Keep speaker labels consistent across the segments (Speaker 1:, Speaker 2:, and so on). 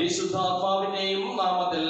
Speaker 1: പരിശുദ്ധാത്മാവിന്റെയും നാമത്തിൽ.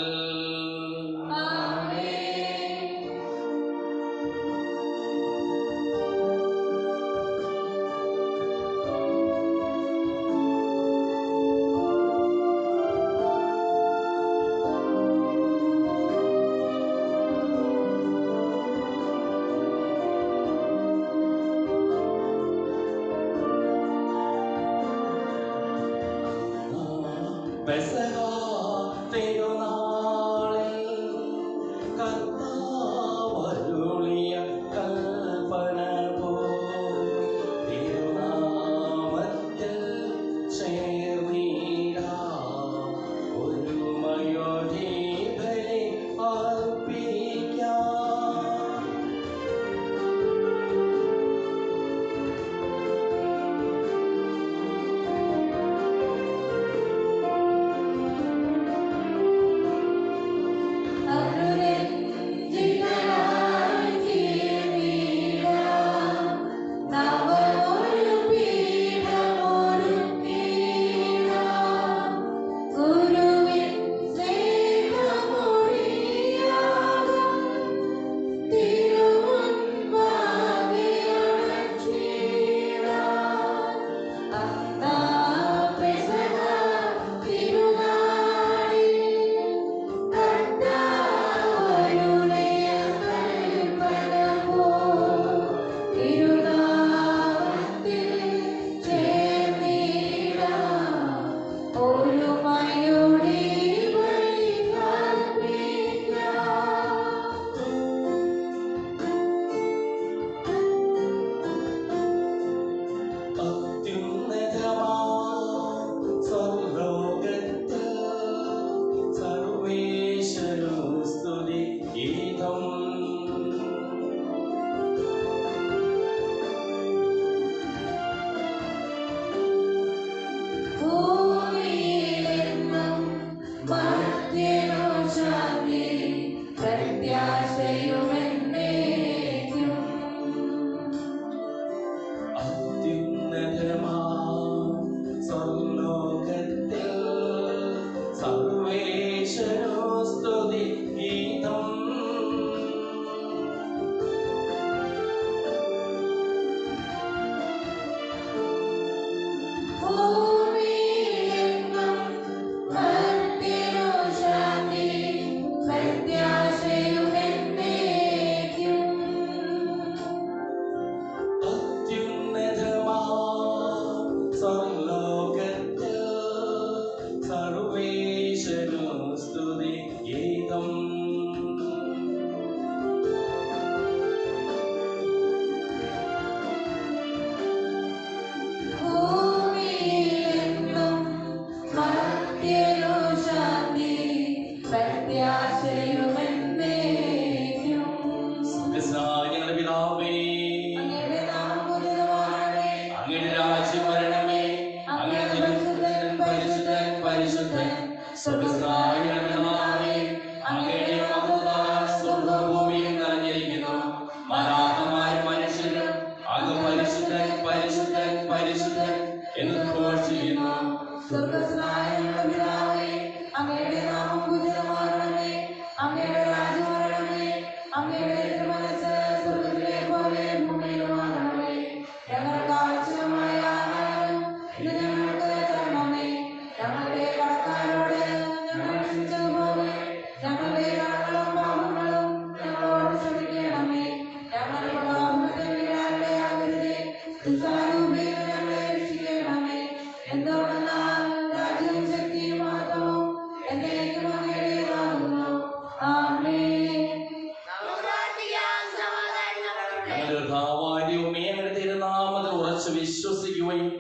Speaker 1: വിശ്വസിക്കുകയും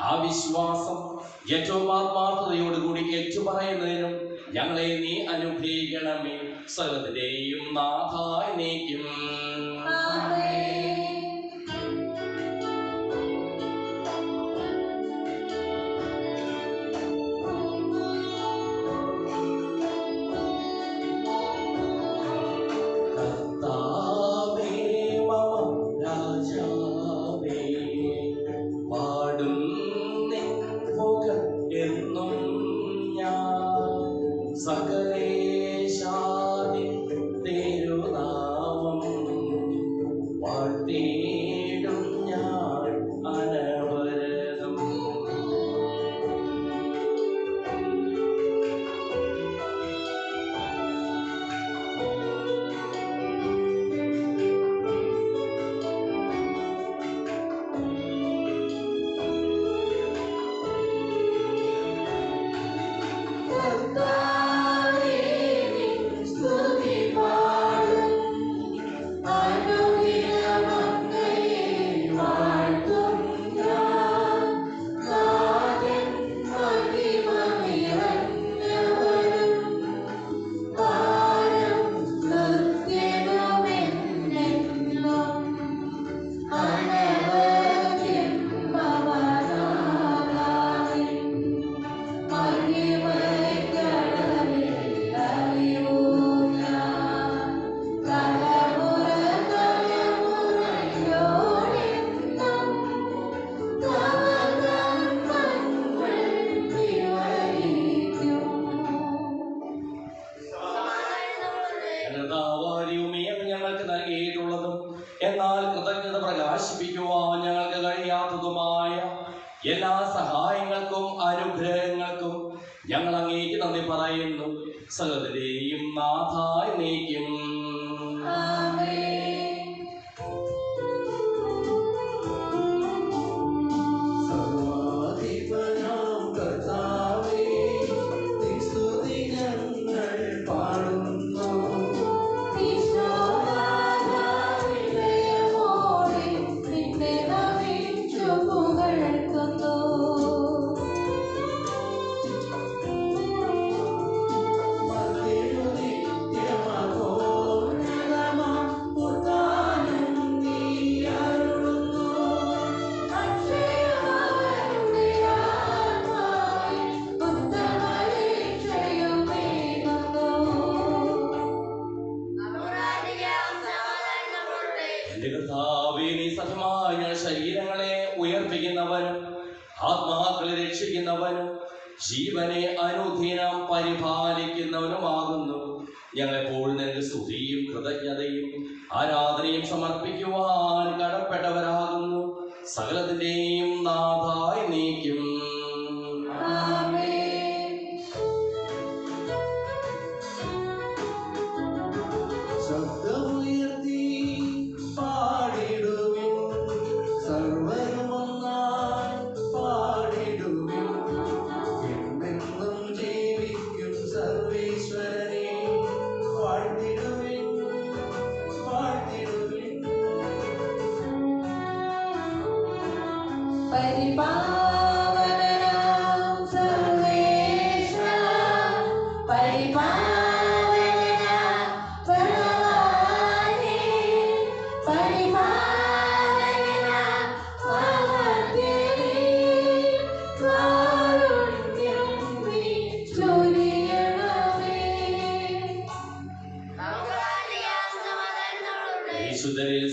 Speaker 1: ആ വിശ്വാസം ഏറ്റവും ആത്മാർത്ഥതയോടുകൂടി ഏറ്റുപറയുന്നതിനും ഞങ്ങളെ നീ അനുഗ്രഹിക്കണമേ. സകലത്തിന്റെയും നാഥായ നീക്കും. പാടും എന്നും ഞാൻ തേടും ഞാൻ അനവരതം. ഞങ്ങൾക്ക് നൽകിയിട്ടുള്ളതും എന്നാൽ കൃതജ്ഞത പ്രകാശിപ്പിക്കുവാൻ ഞങ്ങൾക്ക് കഴിയാത്തതുമായ എല്ലാ സഹായങ്ങൾക്കും അനുഗ്രഹങ്ങൾക്കും ഞങ്ങൾ അങ്ങേക്ക് നന്ദി പറയുന്നു. സകലത്തിന്റെയും നാഥായി നീക്കും. ശരീരങ്ങളെ ഉയർപ്പിക്കുന്നവനും ആത്മാക്കളെ രക്ഷിക്കുന്നവനും ജീവനെ അനുദിനം പരിപാലിക്കുന്നവനുമാകുന്നു. ഞങ്ങളെപ്പോൾ നിനക്ക് സ്തുതിയും കൃതജ്ഞതയും ആരാധനയും സമർപ്പിക്കുവാൻ കടപ്പെട്ടവരാകുന്നു. സകലത്തിന്റെയും നാഥായി നീക്കും.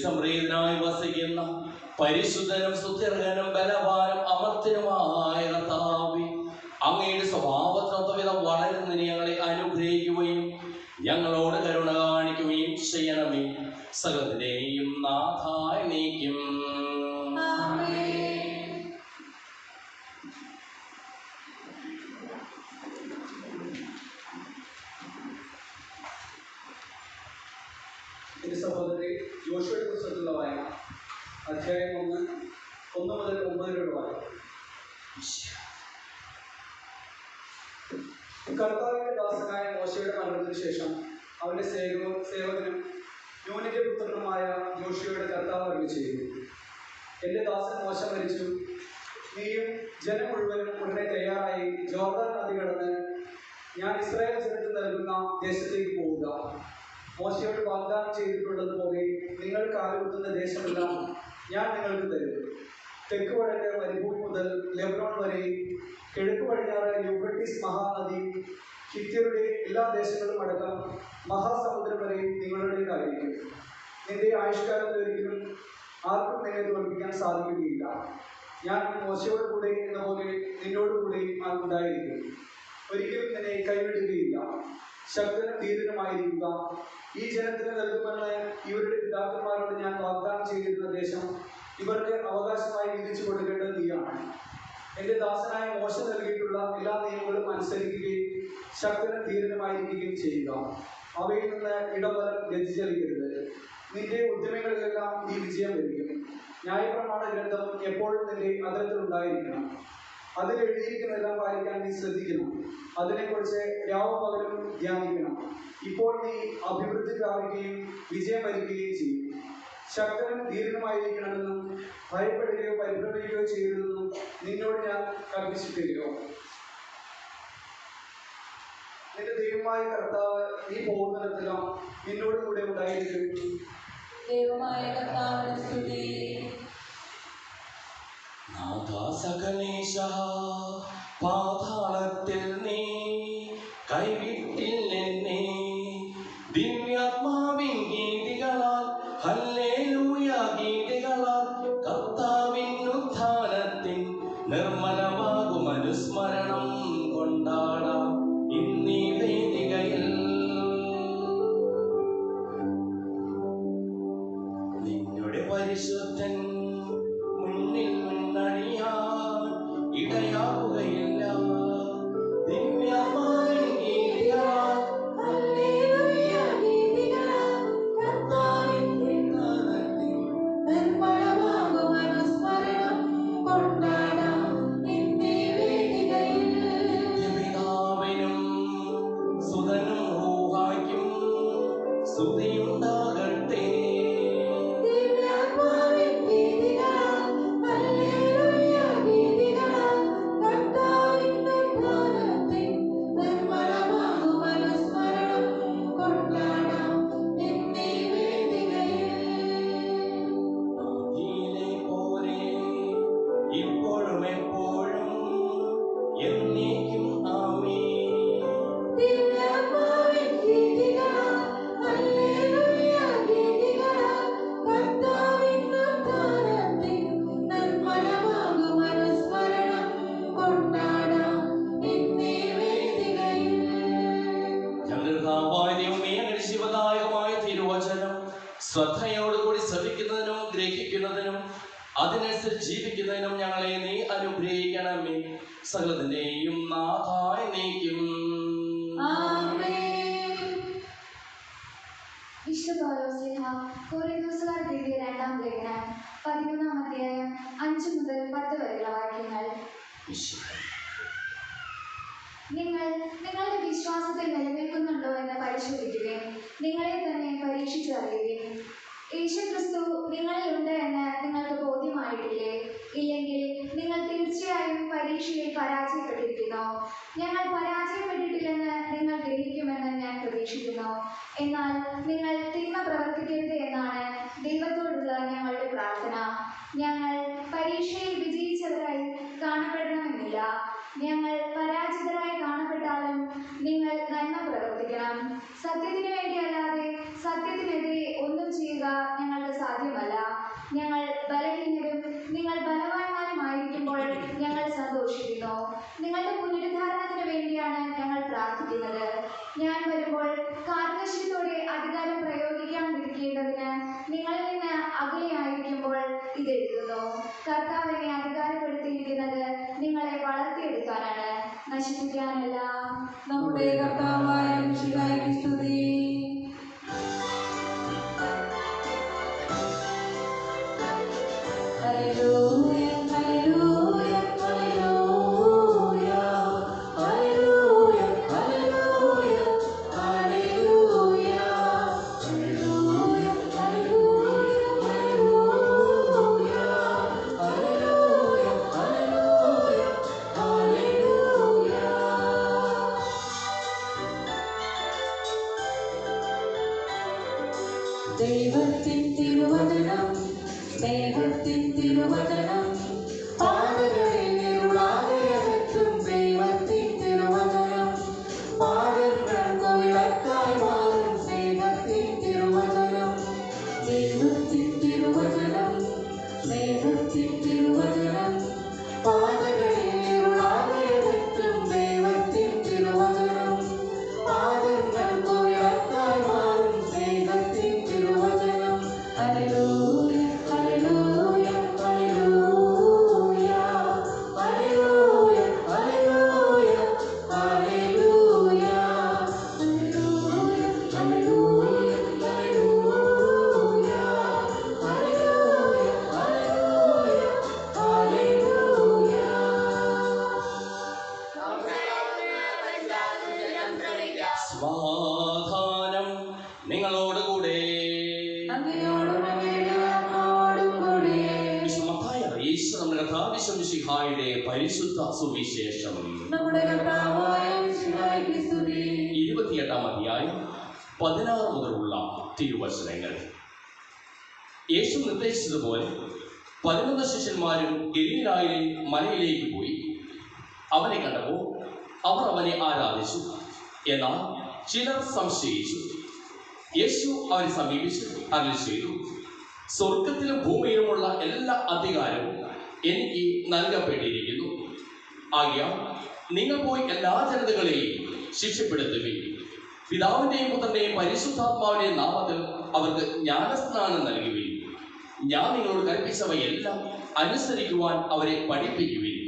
Speaker 1: സംപ്രീതനായി വസിക്കുന്ന പരിശുദ്ധനും സുത്യർഹനും ബലവാനും അമർത്യനുമായ കർത്താവേ, അങ്ങയുടെ സ്വഭാവത്തിനൊത്തവിധം വളരുന്നതിന് ഞങ്ങളെ അനുഗ്രഹിക്കുകയും ഞങ്ങളോട് കരുണ കാണിക്കുകയും ചെയ്യണമേ. സകലത്തിന്റെയും നാഥായി നീക്കും.
Speaker 2: എന്റെ സഹോദരി യോശുവയെ കുറിച്ചുള്ള വായന അധ്യായം 1 മുതൽ 9 വരെ വായന. കർത്താവിന്റെ ദാസനായ മോശയുടെ മരണത്തിന് ശേഷം അവന്റെ സേവകനും യൂനിന്റെ പുത്രനുമായ യോശുവയുടെ കർത്താവ് അരുളി ചെയ്തു, എന്റെ ദാസൻ മോശ മരിച്ചു. നീയും ജനം മുഴുവനും ഉടനെ തയ്യാറായി ജോർദാൻ നദി കടന്ന് ഞാൻ ഇസ്രായേൽ ജനത്തിന് നൽകുന്ന ദേശത്തേക്ക് പോവുക. മോശയോട് വാഗ്ദാനം ചെയ്തിട്ടുള്ളതുപോലെ നിങ്ങൾ കാലുകുത്തുന്ന ദേശമെല്ലാം ഞാൻ നിങ്ങൾക്ക് തരും. തെക്ക് വടക്ക് മരുഭൂമി മുതൽ ലെബനോൺ വരെ, കിഴക്ക് പടിഞ്ഞാറ് യൂഫ്രട്ടീസ് മഹാനദി, ഹിത്യരുടെ എല്ലാ ദേശങ്ങളും അടക്കം മഹാസമുദ്രം വരെ നിങ്ങളുടേതായിരിക്കും. നിന്റെ ആയുഷ്കാലത്ത് ഒരിക്കലും ആർക്കും നിന്നെ തോൽപ്പിക്കാൻ സാധിക്കുകയില്ല. ഞാൻ മോശയോട് കൂടെ എന്ന പോലെ നിന്നോടുകൂടെ ഉണ്ടായിരിക്കും. ഒരിക്കലും നിന്നെ കൈവിടുകയില്ല. ശക്തനും ധീരനുമായിരിക്കുക. ഈ ജനത്തിന് നൽകുമെന്ന് ഇവരുടെ പിതാക്കന്മാരോട് ഞാൻ വാഗ്ദാനം വാഗ്ദാനം ചെയ്തിരുന്ന ദേശം ഇവർക്ക് അവകാശമായി വിധിച്ചു കൊടുക്കേണ്ടത് നീയാണ്. എൻ്റെ ദാസനായ മോശ നൽകിയിട്ടുള്ള എല്ലാ നിയമങ്ങളും അനുസരിക്കുകയും ശക്തനും ധീരനുമായിരിക്കുകയും ചെയ്യുക. അവയിൽ നിന്ന് ഇടവലം വ്യതിചലിക്കരുത്. നിന്റെ ഉദ്യമങ്ങളിലെല്ലാം നീ വിജയം വരിക്കും. ന്യായപ്രമാണ ഗ്രന്ഥം എപ്പോഴും നിന്റെ അതരത്തിലുണ്ടായിരിക്കണം. അതിൽ എഴുതിയിരിക്കുന്നതെല്ലാം പാലിക്കാൻ നീ ശ്രദ്ധിക്കണം. അതിനെക്കുറിച്ച് രാവും പകലും ധ്യാനിക്കണം. ഇപ്പോൾ നീ അഭിവൃദ്ധി പ്രാപിക്കുകയും വിജയം വരിക്കുകയും ചെയ്യും. ശക്തനും ധീരനുമായിരിക്കണമെന്നും ഭയപ്പെടുകയോ പരിഭ്രമിക്കുകയോ ചെയ്യരുതെന്നും നിന്നോട് ഞാൻ കൽപ്പിച്ചിട്ടില്ലയോ? നിന്റെ ദൈവമായ കർത്താവ് നീ പോകുന്നിടത്തെല്ലാം നിന്നോട് കൂടെ ഉണ്ടായിരിക്കും.
Speaker 3: ദൈവമായ കർത്താവിന്റെ സ്തുതി.
Speaker 1: സകലേശ പാതാളത്തിൽ നീ കൈവിട്ടില്ലെന്നെ. ദിവ്യാത്മാവിൻ ഗീതികളാൽ ഹല്ലേലൂയ ഗീതികളാൽ കർത്താവിൻ ഉത്ഥാനത്തിൻ നിർമ്മലമാകും അനുസ്മരണം കൊണ്ടാടാം ഇന്നീ വേദികയിൽ. നിന്നുടെ പരിശുദ്ധൻ മുന്നിൽ മുന്നണിയാൻ ഇടയാവുകയില്ല. ദിവ്യാത്മാവിൻ ഗീതികളാൽ
Speaker 3: ഹല്ലേലൂയ ഗീതികളാൽ കർത്താവിൻ ഉത്ഥാനത്തിൻ നിർമ്മലമാകും അനുസ്മരണം കൊണ്ടാടാം ഇന്നീ വേദികയിൽ.
Speaker 1: പിതാവിനും സുതനും റൂഹായ്ക്കും സ്തുതിയുണ്ടാകട്ടെ.
Speaker 3: ദിവ്യാത്മാവിൻ ഗീതികളാൽ ഹല്ലേലൂയ ഗീതികളാൽ കർത്താവിൻ ഉത്ഥാനത്തിൻ നിർമ്മലമാകും അനുസ്മരണം കൊണ്ടാടാം ഇന്നീ വേദികയിൽ.
Speaker 1: ആദിയിലെ പോലെ ഇപ്പോഴും എപ്പോഴും എന്നേക്കും ആമേൻ.
Speaker 3: ദിവ്യാത്മാവിൻ ഗീതികളാൽ ഹല്ലേലൂയ ഗീതികളാൽ കർത്താവിൻ ഉത്ഥാനത്തിൻ നിർമ്മലമാകും അനുസ്മരണം കൊണ്ടാടാം ഇന്നീ വേദികയിൽ.
Speaker 1: ഞങ്ങളുടെ കർത്താവായ ദൈവമേ, അങ്ങയുടെ ശിവദായകമായ തിരുവചനം ശ്രദ്ധയോടുകൂടി ശ്രവിക്കുന്നതിനും ഗ്രഹിക്കുന്നതിനും അതിനനുസരിച്ച് ജീവിക്കുന്നതിനും ഞങ്ങളെ നീ അനുഗ്രഹിക്കണമേ. സകലത്തിന്റെയും നാഥായി നീക്കും.
Speaker 3: ആമേൻ.
Speaker 4: വിശുദ്ധ പൗലോസ്ലീഹ കൊറിന്തോസുകാർക്ക് എഴുതിയ 2-ാം ലേഖനം 11-ാം അധ്യായം 5 മുതൽ 10 വരെയുള്ള വാക്യങ്ങൾ. നിങ്ങൾ നിങ്ങളുടെ വിശ്വാസത്തിൽ നിലനിൽക്കുന്നുണ്ടോ എന്ന് പരിശോധിക്കുകയും നിങ്ങളെ തന്നെ പരീക്ഷിച്ചറിയുകയും. യേശുക്രിസ്തു നിങ്ങളിൽ ഉണ്ട് എന്ന് നിങ്ങൾക്ക് ബോധ്യമായിട്ടില്ലേ? ഇല്ലെങ്കിൽ നിങ്ങൾ തീർച്ചയായും പരീക്ഷയിൽ പരാജയപ്പെട്ടിരിക്കുന്നു. ഞങ്ങൾ പരാജയപ്പെട്ടിട്ടില്ലെന്ന് നിങ്ങൾ ഗ്രഹിക്കുമെന്ന് ഞാൻ പ്രതീക്ഷിക്കുന്നു. എന്നാൽ നിങ്ങൾ തിന്മ പ്രവർത്തിക്കരുത് എന്നാണ് ദൈവത്തോടുള്ള ഞങ്ങളുടെ പ്രാർത്ഥന. ഞങ്ങൾ പരീക്ഷയിൽ വിജയിച്ചവരായി കാണപ്പെടണമെന്നില്ല. ഞങ്ങൾ പരാജിതരായി കാണപ്പെട്ടാലും നിങ്ങൾ നന്മ പ്രവർത്തിക്കണം. സത്യത്തിനു വേണ്ടിയല്ലാതെ സത്യത്തിനെതിരെ ഒന്നും ചെയ്യുക ഞങ്ങൾക്ക് സാധ്യമല്ല. ഞങ്ങൾ ബലഹീനരും നിങ്ങൾ ബലവാന്മാരുമായിരിക്കുമ്പോൾ ഞങ്ങൾ സന്തോഷിക്കുന്നു. നിങ്ങളുടെ പുനരുദ്ധാരണത്തിന് വേണ്ടിയാണ് ഞങ്ങൾ പ്രാർത്ഥിക്കുന്നത്. ഞാൻ വരുമ്പോൾ കാർക്കശ്യത്തോടെ അധികാരം പ്രയോഗിക്കാതിരിക്കേണ്ടതിന് നിങ്ങളിൽ നിന്ന് അകലെയായിരിക്കുമ്പോൾ ഇതെഴുതുന്നു. കർത്താവിനെ അധികാരപ്പെടുത്തിയിരിക്കുന്നത് നിങ്ങളെ വളർത്തിയെടുക്കാനാണ്, നശിപ്പിക്കാനല്ല.
Speaker 3: നമ്മുടെ കർത്താവായ മിശിഹായ്ക്ക് സ്തുതി. Hallelujah hallelujah hallelujah hallelujah hallelujah hallelujah hallelujah hallelujah hallelujah hallelujah. ദൈവത്തിൻ തിരുവചനം, സ്നേഹത്തിൻ തിരുവചനം, പാതകളിൽ ഇരുളാതെ അകറ്റും ദൈവത്തിൻ തിരുവചനം, പാതകൾക്ക് വിളക്കായി മാറും സ്നേഹത്തിൻ തിരുവചനം. ദൈവത്തിൻ തിരുവചനം, സ്നേഹത്തിൻ തിരുവചനം, പാതകളിൽ ഇരുളാതെ അകറ്റും ദൈവത്തിൻ തിരുവചനം, പാതകൾക്ക് വിളക്കായി മാറും സ്നേഹത്തിൻ തിരുവചനം. ഹല്ലേലൂയ
Speaker 1: കർത്താവ് മിശിഹായുടെ പരിശുദ്ധ സുവിശേഷം.
Speaker 3: നമ്മുടെ കർത്താവായ മിശിഹായ്ക്ക് സ്തുതി.
Speaker 1: 28-ാം അധ്യായം 16 മുതലുള്ള തിരുവചനങ്ങൾ. യേശു നിർദ്ദേശിച്ചതുപോലെ 11 ശിഷ്യന്മാരും ഗലീലായിലെ മലയിലേക്ക് പോയി. അവനെ കണ്ടപ്പോൾ അവർ അവനെ ആരാധിച്ചു. എന്നാൽ ചിലർ സംശയിച്ചു. യേശു അവരെ സമീപിച്ച് അരുളി ചെയ്തു, സ്വർഗത്തിലും ഭൂമിയിലുമുള്ള എല്ലാ അധികാരവും എനിക്ക് നൽകപ്പെട്ടിരിക്കുന്നു. ആകയാൽ നിങ്ങൾ പോയി എല്ലാ ജനതകളെയും ശിക്ഷപ്പെടുത്തുകയും പിതാവിന്റെയും പുത്രന്റെയും പരിശുദ്ധാത്മാവിന്റെയും നാമത്തിൽ അവർക്ക് ജ്ഞാനസ്നാനം നൽകുകയും ഞാൻ നിങ്ങളോട് കൽപ്പിച്ചവയെല്ലാം അനുസരിക്കുവാൻ അവരെ പഠിപ്പിക്കുകയും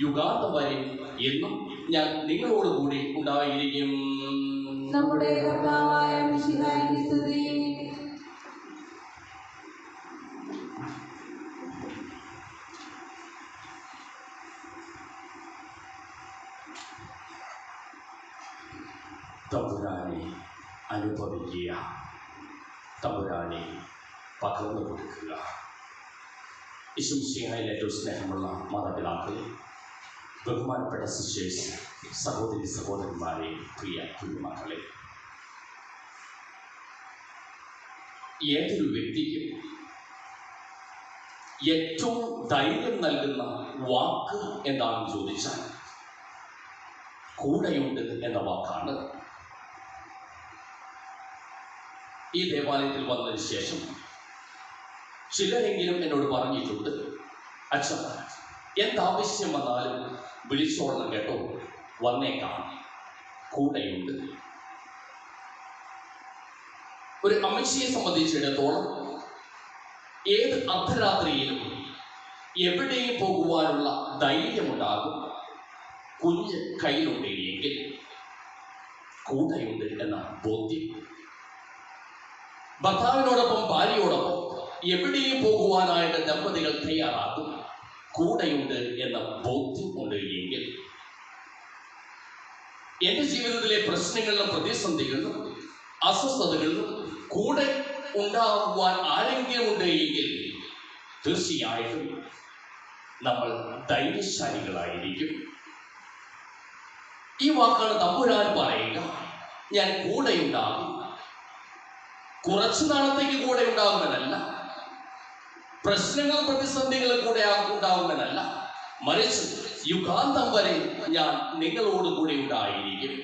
Speaker 1: യുഗാന്തം വരെ എന്നും ഞാൻ നിങ്ങളോട് കൂടി ഉണ്ടായിരിക്കും.
Speaker 3: നമ്മുടെ കർത്താവായ മിശിഹായ്ക്ക് സ്തുതി.
Speaker 1: തമ്പുരാനെ അനുഭവിക്കുക, തമ്പുരാനെ പകർന്നു കൊടുക്കുക. യേശുമിശിഹായിൽ ഏറ്റവും സ്നേഹമുള്ള മാതാപിതാക്കളെ, ബഹുമാനപ്പെട്ട സിസ്റ്റേഴ്സ്, സഹോദരി സഹോദരന്മാരെ, പ്രിയ കുഞ്ഞുമക്കളെ, ഏതൊരു വ്യക്തിക്കും ഏറ്റവും ധൈര്യം നൽകുന്ന വാക്ക് എന്താണെന്ന് ചോദിച്ചാൽ കൂടെയുണ്ട് എന്ന വാക്കാണ്. ഈ ദേവാലയത്തിൽ വന്നതിന് ശേഷം ചിലരെങ്കിലും എന്നോട് പറഞ്ഞിട്ടുണ്ട്, അച്ഛൻ എന്താവശ്യം വന്നാലും വിളിച്ചോളണം കേട്ടോ, വന്നേക്കാം, കൂടെയുണ്ട്. ഒരു അമ്മച്ചിയെ സംബന്ധിച്ചിടത്തോളം ഏത് അർദ്ധരാത്രിയിലും എവിടെയും പോകുവാനുള്ള ധൈര്യമുണ്ടാകും കുഞ്ഞ് കയ്യിലുണ്ടെങ്കിൽ കൂടെയുണ്ട് എന്ന ബോധ്യം. ഭർത്താവിനോടൊപ്പം ഭാര്യയോടൊപ്പം എവിടെയും പോകുവാനായിട്ട് ദമ്പതികൾ തയ്യാറാകും കൂടെയുണ്ട് എന്ന ബോധ്യം ഉണ്ട് എങ്കിൽ. എന്റെ ജീവിതത്തിലെ പ്രശ്നങ്ങളിലും പ്രതിസന്ധികളിലും അസ്വസ്ഥതകളിലും കൂടെ ഉണ്ടാകുവാൻ ആരെങ്കിലും ഉണ്ട് എങ്കിൽ തീർച്ചയായിട്ടും നമ്മൾ ധൈര്യശാലികളായിരിക്കും. ഈ വാക്കാണ് തമ്പുരാൻ പറയുക, ഞാൻ കൂടെയുണ്ടാകും. കുറച്ചു നാളത്തേക്ക് കൂടെ ഉണ്ടാകുമെന്നല്ല, പ്രശ്നങ്ങൾ പ്രതിസന്ധികളും കൂടെ ഉണ്ടാകുമെന്നല്ല, മറിച്ച് യുഗാന്തം വരെ ഞാൻ നിങ്ങളോട് കൂടെ ഉണ്ടായിരിക്കും.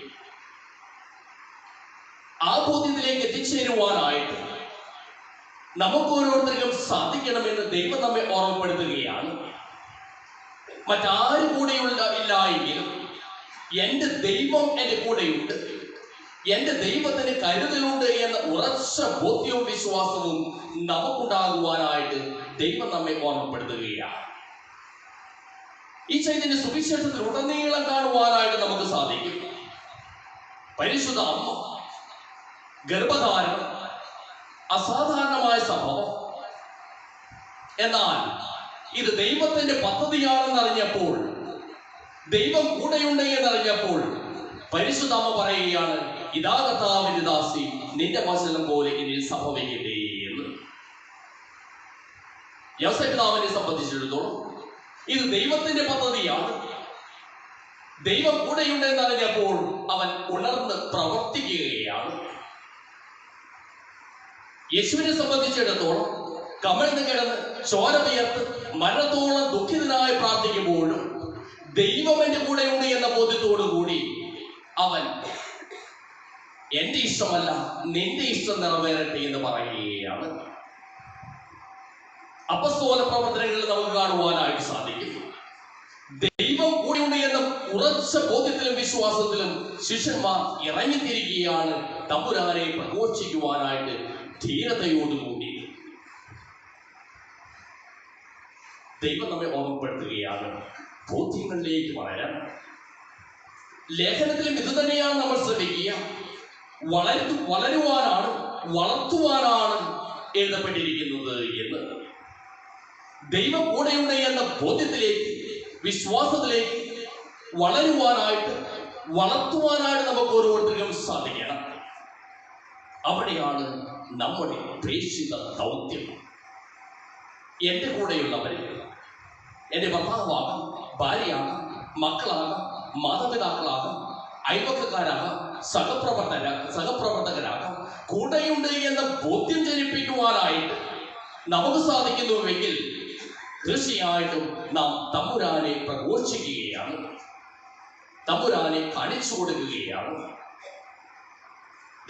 Speaker 1: ആ ബോധ്യത്തിലേക്ക് എത്തിച്ചേരുവാനായിട്ട് നമുക്ക് ഓരോരുത്തർക്കും സാധിക്കണമെന്ന് ദൈവം നമ്മെ ഓർമ്മപ്പെടുത്തുകയാണ്. മറ്റാരും കൂടെയുള്ള ഇല്ല എങ്കിലും എൻ്റെ ദൈവം എൻ്റെ കൂടെയുണ്ട്, എൻ്റെ ദൈവത്തിന് കരുതലുണ്ട് എന്ന ഉറച്ച ബോധ്യവും വിശ്വാസവും നമുക്കുണ്ടാകുവാനായിട്ട് ദൈവം നമ്മെ ഓർമ്മപ്പെടുത്തുകയാണ്. ഈ ചൈതന്യ സുവിശേഷത്തിൽ ഉടനീളം കാണുവാനായിട്ട് നമുക്ക് സാധിക്കും. പരിശുദ്ധ അമ്മ ഗർഭധാരണം അസാധാരണമായ സംഭവം. എന്നാൽ ഇത് ദൈവത്തിന്റെ പദ്ധതിയാണെന്നറിഞ്ഞപ്പോൾ, ദൈവം കൂടെയുണ്ട് എന്നറിഞ്ഞപ്പോൾ പരിശുദ്ധ അമ്മ പറയുകയാണ്, ഇതാ കർത്താവിന്റെ ദാസി, നിന്റെ വചനം പോലെ ഇനി സംഭവിക്കട്ടെ എന്ന്. യോസേപ്പിതാവിനെ സംബന്ധിച്ചിടത്തോളം ഇത് ദൈവത്തിന്റെ പദ്ധതിയാണ്. ദൈവം കൂടെയുണ്ട് എന്നറിഞ്ഞപ്പോൾ അവൻ ഉണർന്ന് പ്രവർത്തിക്കുകയാണ്. യേശുവിനെ സംബന്ധിച്ചിടത്തോളം കമിഴ്ന്ന് കിടന്ന് ചോര വിയർത്ത് മരണത്തോളം ദുഃഖിതനായി പ്രാർത്ഥിക്കുമ്പോഴും ദൈവം എന്റെ കൂടെയുണ്ട് എന്ന ബോധ്യത്തോടു കൂടി അവൻ എന്റെ ഇഷ്ടമല്ല നിന്റെ ഇഷ്ടം നിറവേറട്ടെ എന്ന് പറയുകയാണ്. അപ്പസ്തോല പ്രവർത്തനങ്ങളിൽ നമുക്ക് കാണുവാനായിട്ട് സാധിക്കും. ദൈവം കൂടെയുണ്ട് എന്ന ഉറച്ച ബോധ്യത്തിലും വിശ്വാസത്തിലും ശിഷ്യന്മാർ ഇറങ്ങിത്തിരിക്കുകയാണ് തമ്പുരാനെ പ്രഘോഷിക്കുവാനായിട്ട് ധീരതയോടുകൂടി. ദൈവം നമ്മെ ഓർമ്മപ്പെടുത്തുകയാണ് ബോധ്യങ്ങളിലേക്ക് വളരാൻ. ലേഖനത്തിലും ഇത് തന്നെയാണ് നമ്മൾ ശ്രദ്ധിക്കുക. വളരുവാനാണ്, വളർത്തുവാനാണ് എഴുതപ്പെട്ടിരിക്കുന്നത് എന്ന്. ദൈവം കൂടെയുണ്ട് എന്ന ബോധ്യത്തിലേക്ക്, വിശ്വാസത്തിലേക്ക് വളരുവാനായിട്ട്, വളർത്തുവാനായിട്ട് നമുക്ക് ഓരോരുത്തർക്കും സാധിക്കണം. അവിടെയാണ് നമ്മുടെ പ്രേക്ഷിത ദൗത്യം. എൻ്റെ കൂടെയുള്ളവരെ, എൻ്റെ ഭർത്താവാകാം, ഭാര്യയാകാം, മക്കളാകാം, മാതാപിതാക്കളാകാം, അയൽവക്കക്കാരാകാം, സഹപ്രവർത്തകരാകാം, കൂടെയുണ്ട് എന്ന ബോധ്യം ജനിപ്പിക്കുവാനായിട്ട് നമുക്ക് സാധിക്കുന്നുവെങ്കിൽ തീർച്ചയായിട്ടും നാം തമ്പുരാനെ പ്രഘോഷിക്കുകയാണ്, തമ്പുരാനെ കാണിച്ചു കൊടുക്കുകയാണ്.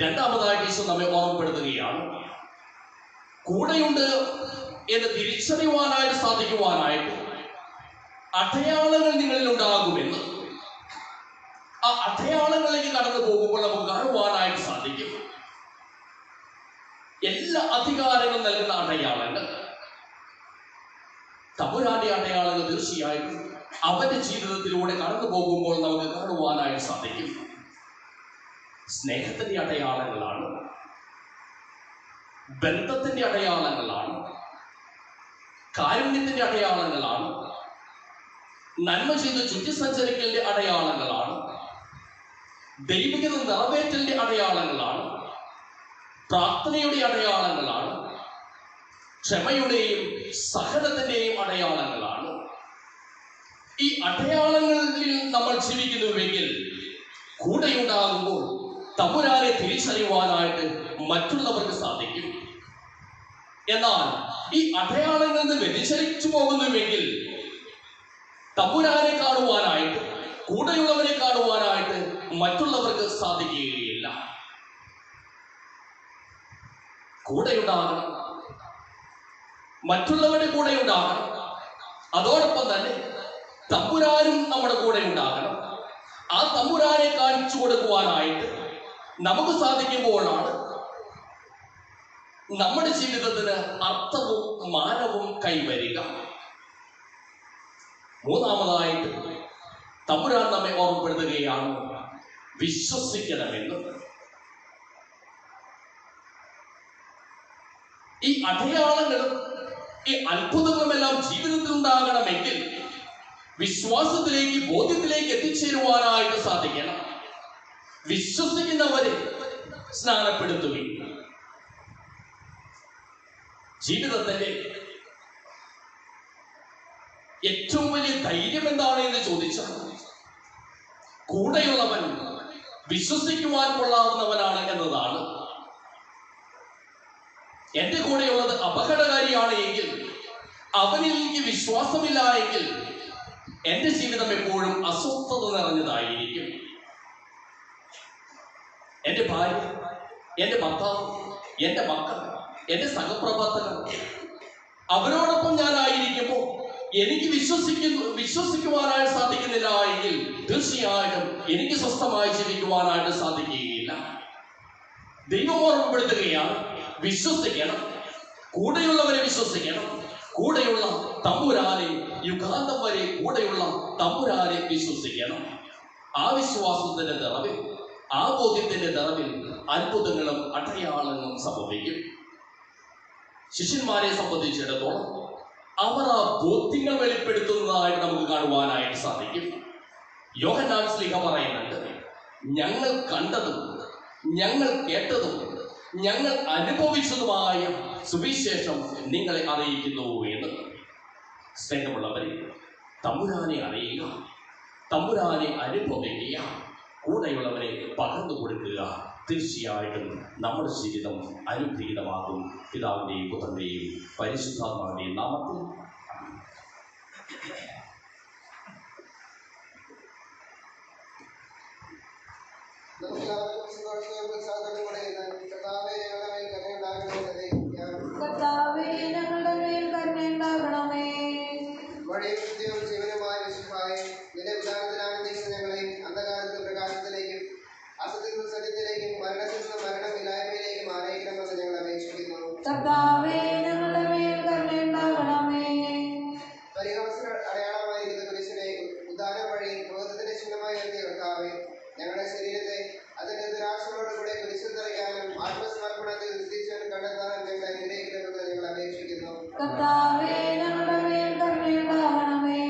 Speaker 1: രണ്ടാമതായിട്ട് ഈശോ നമ്മെ ഓർമ്മപ്പെടുത്തുകയാണ്, കൂടെയുണ്ട് എന്ന് തിരിച്ചറിയുവാനായിട്ട് സാധിക്കുവാനായിട്ട് അടയാളങ്ങൾ നിങ്ങളിൽ ഉണ്ടാകുമെന്ന്. ആ അടയാളങ്ങളിലേക്ക് കടന്നു പോകുമ്പോൾ നമുക്ക് കാണുവാനായിട്ട് സാധിക്കും. എല്ലാ അധികാരങ്ങളും നൽകുന്ന അടയാളങ്ങൾ, തമ്പുരാന്റെ അടയാളങ്ങൾ തീർച്ചയായിട്ടും അവന്റെ ജീവിതത്തിലൂടെ കടന്നു പോകുമ്പോൾ നമുക്ക് കാണുവാനായിട്ട് സാധിക്കും. സ്നേഹത്തിന്റെ അടയാളങ്ങളാണ്, ബന്ധത്തിന്റെ അടയാളങ്ങളാണ്, കാരുണ്യത്തിന്റെ അടയാളങ്ങളാണ്, നന്മ ചെയ്ത് ചുറ്റി സഞ്ചരിക്കലിന്റെ അടയാളങ്ങളാണ്, ദൈവികത നിറവേറ്റലിന്റെ അടയാളങ്ങളാണ്, പ്രാർത്ഥനയുടെ അടയാളങ്ങളാണ്, ക്ഷമയുടെയും സഹനത്തിന്റെയും അടയാളങ്ങളാണ്. ഈ അടയാളങ്ങളിൽ നമ്മൾ ജീവിക്കുന്നുവെങ്കിൽ കൂടെയുണ്ടാകുമ്പോൾ തമ്പുരാനെ തിരിച്ചറിയുവാനായിട്ട് മറ്റുള്ളവർക്ക് സാധിക്കും. എന്നാൽ ഈ അടയാളങ്ങളിൽ നിന്ന് വ്യതിചലിച്ചു പോകുന്നുവെങ്കിൽ തമ്പുരാനെ കാണുവാനായിട്ട്, കൂടെയുള്ളവരെ കാണുവാനായിട്ട് മറ്റുള്ളവർക്ക് സാധിക്കുകയില്ല. കൂടെയുണ്ടാകണം, മറ്റുള്ളവരുടെ കൂടെ ഉണ്ടാകണം, അതോടൊപ്പം തന്നെ തമ്പുരാനും നമ്മുടെ കൂടെ ഉണ്ടാകണം. ആ തമ്പുരാനെ കാണിച്ചു കൊടുക്കുവാനായിട്ട് നമുക്ക് സാധിക്കുമ്പോഴാണ് നമ്മുടെ ജീവിതത്തിന് അർത്ഥവും മാനവും കൈവരിക. മൂന്നാമതായിട്ട് തമ്പുരാൻ നമ്മെ ഓർമ്മപ്പെടുത്തുകയാണ്, വിശ്വസിക്കണമെന്ന്. ഈ അടയാളങ്ങളും ഈ അത്ഭുതങ്ങളുമെല്ലാം ജീവിതത്തിൽ ഉണ്ടാകണമെങ്കിൽ വിശ്വാസത്തിലേക്ക്, ബോധ്യത്തിലേക്ക് എത്തിച്ചേരുവാനായിട്ട് സാധിക്കണം. വിശ്വസിക്കുന്നവരെ സ്നാനപ്പെടുത്തുകയും. ജീവിതത്തിന്റെ ഏറ്റവും വലിയ ധൈര്യം എന്താണ് എന്ന് ചോദിച്ചാൽ, കൂടെയുള്ളവൻ വിശ്വസിക്കുവാൻ കൊള്ളാവുന്നവനാണ് എന്നതാണ്. എന്റെ കൂടെയുള്ളത് അപകടകാരിയാണ് എങ്കിൽ, അവനിൽ എനിക്ക് വിശ്വാസമില്ല എങ്കിൽ എന്റെ ജീവിതം എപ്പോഴും അസ്വസ്ഥത നിറഞ്ഞതായിരിക്കും. എന്റെ ഭാര്യ, എന്റെ ഭർത്താവ്, എന്റെ മക്കൾ, എന്റെ സഹപ്രവർത്തകർ, അവരോടൊപ്പം ഞാനായിരിക്കുമ്പോൾ എനിക്ക് വിശ്വസിക്കുവാനായിട്ട് സാധിക്കുന്നില്ല എങ്കിൽ തീർച്ചയായിട്ടും എനിക്ക് സ്വസ്ഥമായി ജീവിക്കുവാനായിട്ട് സാധിക്കുകയില്ല. ദൈവം ഓർമ്മപ്പെടുത്തുകയാണ്, വിശ്വസിക്കണം, കൂടെയുള്ളവരെ വിശ്വസിക്കണം, കൂടെയുള്ള തമ്പുരാനെ, യുഗാന്തം വരെ കൂടെയുള്ള തമ്പുരാനെ വിശ്വസിക്കണം. ആ വിശ്വാസത്തിന്റെ നിറവിൽ, ആ ബോധ്യത്തിന്റെ നിറവിൽ അത്ഭുതങ്ങളും അടയാളങ്ങളും സംഭവിക്കും. ശിഷ്യന്മാരെ സംബന്ധിച്ചിടത്തോളം അവർ ആ ബോധ്യങ്ങൾ വെളിപ്പെടുത്തുന്നതായിട്ട് നമുക്ക് കാണുവാനായിട്ട് സാധിക്കും. യോഹന്നാൻ ശ്ലീഹ പറയുന്നുണ്ട്, ഞങ്ങൾ കണ്ടതും ഞങ്ങൾ കേട്ടതും ഞങ്ങൾ അനുഭവിച്ചതുമായ സുവിശേഷം നിങ്ങളെ അറിയിക്കുന്നു എന്ന്. സ്നേഹമുള്ളവരെ, തമ്പുരാനെ അറിയുക, തമ്പുരാനെ അനുഭവിക്കുക, കൂടെയുള്ളവരെ പകർന്നു കൊടുക്കുക. തീർച്ചയായിട്ടും നമ്മുടെ ജീവിതം അനുഗ്രഹീതമാകും. പിതാവിന്റെയും പുത്രന്റെയും പരിശുദ്ധാത്മാവിന്റെയും നാമത്തിൽ.
Speaker 3: കർത്താവേ, ഞങ്ങളുടെ മേൽ കരുണയുണ്ടാകണമേ.
Speaker 5: വഴിയും ജീവനുമായ യേശുവായി നിന്റെ ഉദാഹരണത്തിൽ ആനന്ദിക്കുന്ന ഞങ്ങളെ അന്ധകാരത്തിൽ പ്രകാശത്തിലേക്കും അസത്യത്തിൽ സത്യത്തിലേക്കും മരണത്തിൽ നിന്ന് മരണമില്ലായ്മയിലേക്കും ആനയിക്കണമെന്ന് ഞങ്ങൾ അപേക്ഷിക്കുന്നു.
Speaker 3: കർത്താവേ, ഞങ്ങളുടെ മേൽ കരുണയുണ്ടാകണമേ.
Speaker 5: പരിഹാസ അടയാളമായിരിക്കുന്ന കുരിശിനെ ഉദാഹരണം വഴി ബോധത്തിന്റെ ചിഹ്നമായി നൽകിയ കർത്താവേ, ഞങ്ങളുടെ ശരീരത്തെ അതിന്റെ ദുരാശകളോടുകൂടെ കുരിശിൽ തറയ്ക്കാനും ആത്മസമർപ്പണത്തിൽ നിത്യജീവൻ കണ്ടെത്താനും ഞങ്ങൾ അനുഗ്രഹിക്കണമെന്ന് ഞങ്ങൾ അപേക്ഷിക്കുന്നു.
Speaker 3: കർത്താവേ, ഞങ്ങളുടെ മേൽ കരുണയുണ്ടാകണമേ.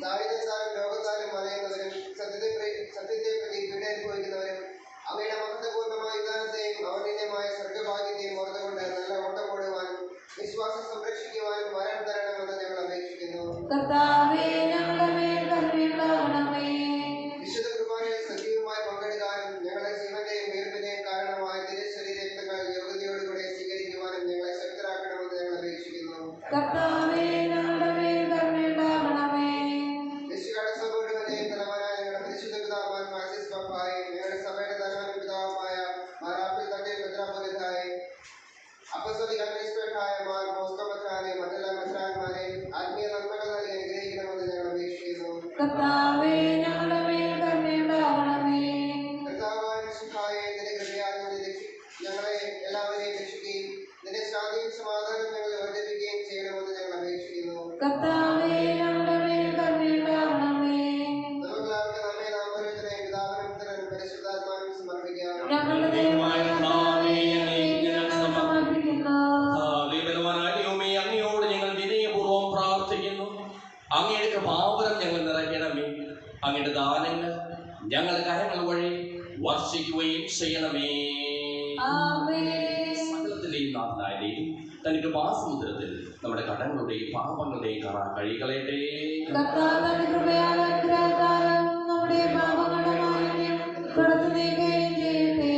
Speaker 5: ദാരിദ്ര്യത്താലും രോഗത്താലും വലയുന്നവരും സത്യത്തെ പ്രതി പീഡ അനുഭവിക്കുന്നവരും അങ്ങയുടെ മഹത്വപൂർണ്ണമായ വിധാനത്തെയും അവനീയമായ സ്വർഗഭാഗ്യത്തെയും ഓർത്തുകൊണ്ട് നല്ല ഓട്ടം ഓടുവാൻ
Speaker 3: കർത്താവേ ഞങ്ങളുടെ മേൽ കരുണയുണ്ടാകണമേ.
Speaker 5: വിശുദ്ധ കുർബാനയിൽ സജീവമായി പങ്കെടുക്കാനും ഞങ്ങളുടെ ജീവന്റെയും ഉയർപ്പിന്റെയും കാരണമായ തിരുശരീരങ്ങൾ യോഗ്യതയോടുകൂടെ സ്വീകരിക്കുവാനും ഞങ്ങളെ ശക്തരാക്കണമെന്ന് ഞങ്ങൾ അപേക്ഷിക്കുന്നു.
Speaker 3: കർത്താവേ ഞങ്ങളുടെ മേൽ കരുണയുണ്ടാകണമേ.
Speaker 5: യേശുവിന്റെ സഭയുടെയും തലവനായ ഞങ്ങളുടെ പരിശുദ്ധ പിതാവായ ഫ്രാൻസിസ് പാപ്പായും ഞങ്ങളുടെ സഭയുടെ തലവനും പിതാവുമായ മാറാപ്പിൽ തന്റെ മെത്രാപ്പൊലീത്തായെ അപ്പസ്തോലിക അഡ്മിനിസ്ട്രേറ്ററായ മാർ മോസ്കോ മെത്രാനെയും മറ്റെല്ലാ മെത്രാന്മാരെയും ആത്മീയ നന്മകൾ നൽകി അനുഗ്രഹിക്കണമെന്ന് ഞങ്ങൾ അപേക്ഷിക്കുന്നു.
Speaker 3: കർത്താവേ ഞങ്ങളുടെ മേൽ കരുണയുണ്ടാകണമേ.
Speaker 5: കർത്താവായ മിശിഹായെ നിന്റെ കൃപയാൽ ഞങ്ങളെ എല്ലാവരെയും രക്ഷിക്കുകയും നിന്റെ ശാന്തിയും സമാധാനവും ഞങ്ങളെ വർദ്ധിപ്പിക്കുകയും ചെയ്യണമെന്ന് ഞങ്ങൾ അപേക്ഷിക്കുന്നു.
Speaker 3: കർത്താവേ ഞങ്ങളുടെ മേൽ കരുണയുണ്ടാകണമേ.
Speaker 5: നമുക്കെല്ലാവർക്കും നമ്മെ നാം ഓരോരുത്തരെയും പിതാവിനും പുത്രനും പരിശുദ്ധാത്മാവിനും സമർപ്പിക്കാം.
Speaker 3: ഞങ്ങളുടെ ദൈവമായ കർത്താവേ, അങ്ങേക്ക് ഞങ്ങൾ സമർപ്പിക്കുന്നു.
Speaker 1: ബലവാനായ അങ്ങയോട് ഞങ്ങൾ വിനയപൂർവ്വം പ്രാർത്ഥിക്കുന്നു. അങ്ങയുടെ കൃപാവരം ഞങ്ങൾ നിറയ്ക്കണമേ. അങ്ങയുടെ ദാനങ്ങൾ ഞങ്ങളുടെ കരങ്ങൾ വഴി വർഷിക്കുകയും ചെയ്യണമേ.
Speaker 3: ആമേൻ.
Speaker 1: സകലത്തിലെയും നാഥനായ ദൈവം തന്റെ കൃപാസമുദ്രത്തിൽ നമ്മുടെ കടങ്ങളുടെയും പാപങ്ങളുടെയും കറ കഴുകിക്കളയട്ടെ.
Speaker 3: കർത്താവ് തന്റെ കൃപയാലും അനുഗ്രഹത്താലും നമ്മുടെ പാപങ്ങളുടെ മാലിന്യം തുടച്ചു നീക്കുകയും ചെയ്യട്ടെ.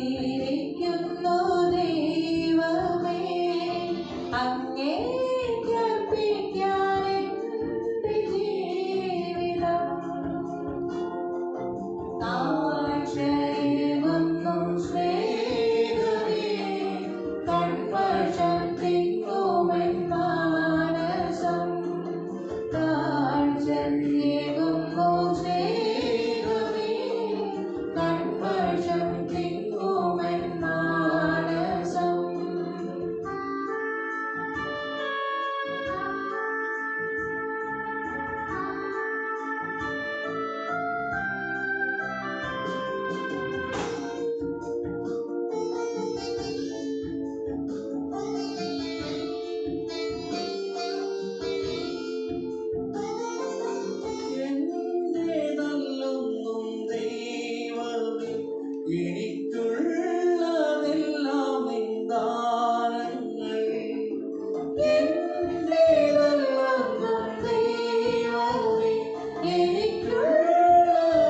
Speaker 3: കാത്തിരിക്കുന്നു ദൈവമേ, അങ്ങേ കൽപ്പിക്കാൻ എന്റെ ജീവിതം. താഴ്ചയേകുന്നു സ്നേഹമേ, കൺവശം തിങ്ങുമെൻ മാനസം. താഴ്ചയേകുന്നു സ്നേഹമേ, കൺവശം തിങ്ങുമെൻ മാനസം. എന്റേതല്ലൊന്നും ദൈവമേ, എനിക്കുള്ളതെല്ലാം നിൻ ദാനങ്ങൾ. എന്റേതല്ലൊന്നും ദൈവമേ, എനിക്കുള്ളതെല്ലാം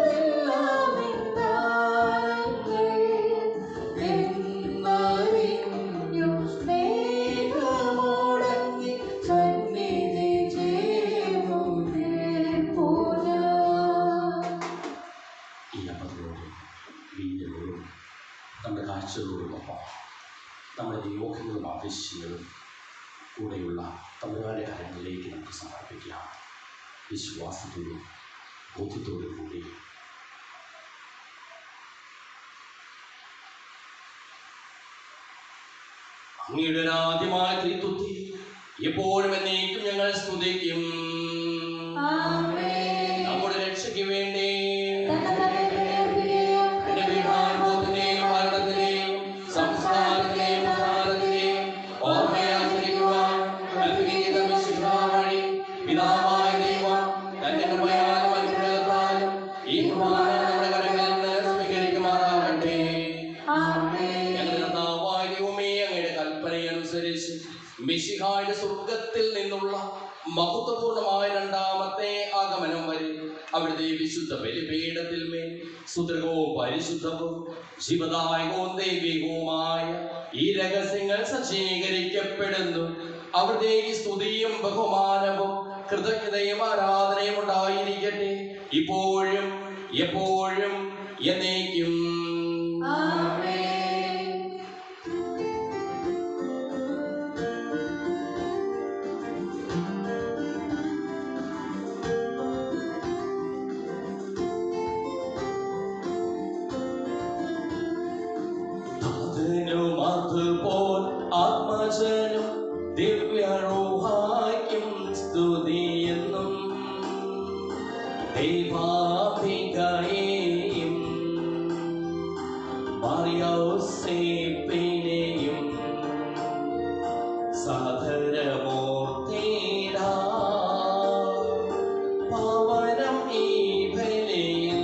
Speaker 3: നിൻ ദാനങ്ങൾ. എന്നറിഞ്ഞു സ്നേഹമോടങ്ങി സന്നിധി ചേർന്നു പൂജ.
Speaker 1: ഈ അപ്പത്തിനോടും വീഞ്ഞിനോടും നമ്മുടെ കാഴ്ചകളോടുമൊപ്പം നമ്മുടെ നിയോഗങ്ങളും ആവശ്യങ്ങളും കൂടെയുള്ള തമ്പുരാന്റെ കാര്യങ്ങളിലേക്ക് നമുക്ക് സമർപ്പിക്കാം. വിശ്വാസത്തോടും ബോധ്യത്തോടും കൂടി. അങ്ങയുടെ ആദ്യമായ ത്രിത്വത്തെ എപ്പോഴും എന്നേക്കും ഞങ്ങൾ സ്തുതിക്കും.
Speaker 3: ആമേൻ.
Speaker 1: നമ്മുടെ രക്ഷയ്ക്ക് വേണ്ടി
Speaker 3: തന്നെ തന്നെ പ്രേരിപ്പിക്കുകയും
Speaker 1: എന്റെ പീഡാനുഭവത്തിനെയും മരണത്തിനെയും സംസ്കാരത്തിനെയും ഉദ്ധാരത്തിനെയും ഓർമ്മയാചരിക്കുവാൻ നൽകിയ മിശിഹാ വഴി പിതാവായ ദൈവം തന്റെ കൃപയാലും അനുഗ്രഹത്താലും ഈ കുർബാന നമ്മുടെ കരങ്ങളിൽ നിന്ന് സ്വീകരിക്കുമാറാകട്ടെ.
Speaker 3: ആമേൻ.
Speaker 1: ഞങ്ങളുടെ കർത്താവായ ദൈവമേ, അങ്ങയുടെ കൽപ്പനയനുസരിച്ച് മിശിഹായുടെ സ്വർഗത്തിൽ നിന്നുള്ള മഹത്വപൂർണമായ രണ്ടാമത്തെ ആഗമനം വരെ അവിടുത്തെ വിശുദ്ധ ബലിപീഠത്തിൽ മേൽ സുദൃഢവും പരിശുദ്ധവും ജീവദായകവും ദൈവികവുമായ ഈ രഹസ്യങ്ങൾ സജ്ജീകരിക്കപ്പെടുന്നു. അവിടുത്തെ ഈ സ്തുതിയും ബഹുമാനവും കൃതജ്ഞതയും ആരാധനയും ഉണ്ടായിരിക്കട്ടെ, ഇപ്പോഴും എപ്പോഴും എന്നേക്കും.
Speaker 3: ആമേൻ.
Speaker 1: അതുപോൽ ആത്മജനും ദിവ്യറൂഹായ്ക്കും സ്തുതി.
Speaker 3: ദൈവാംബികയെയും മറിയൗസേപ്പിനെയും സാദരമൂർത്തിയിടാ പവനം ഈ ബലിയിൽ.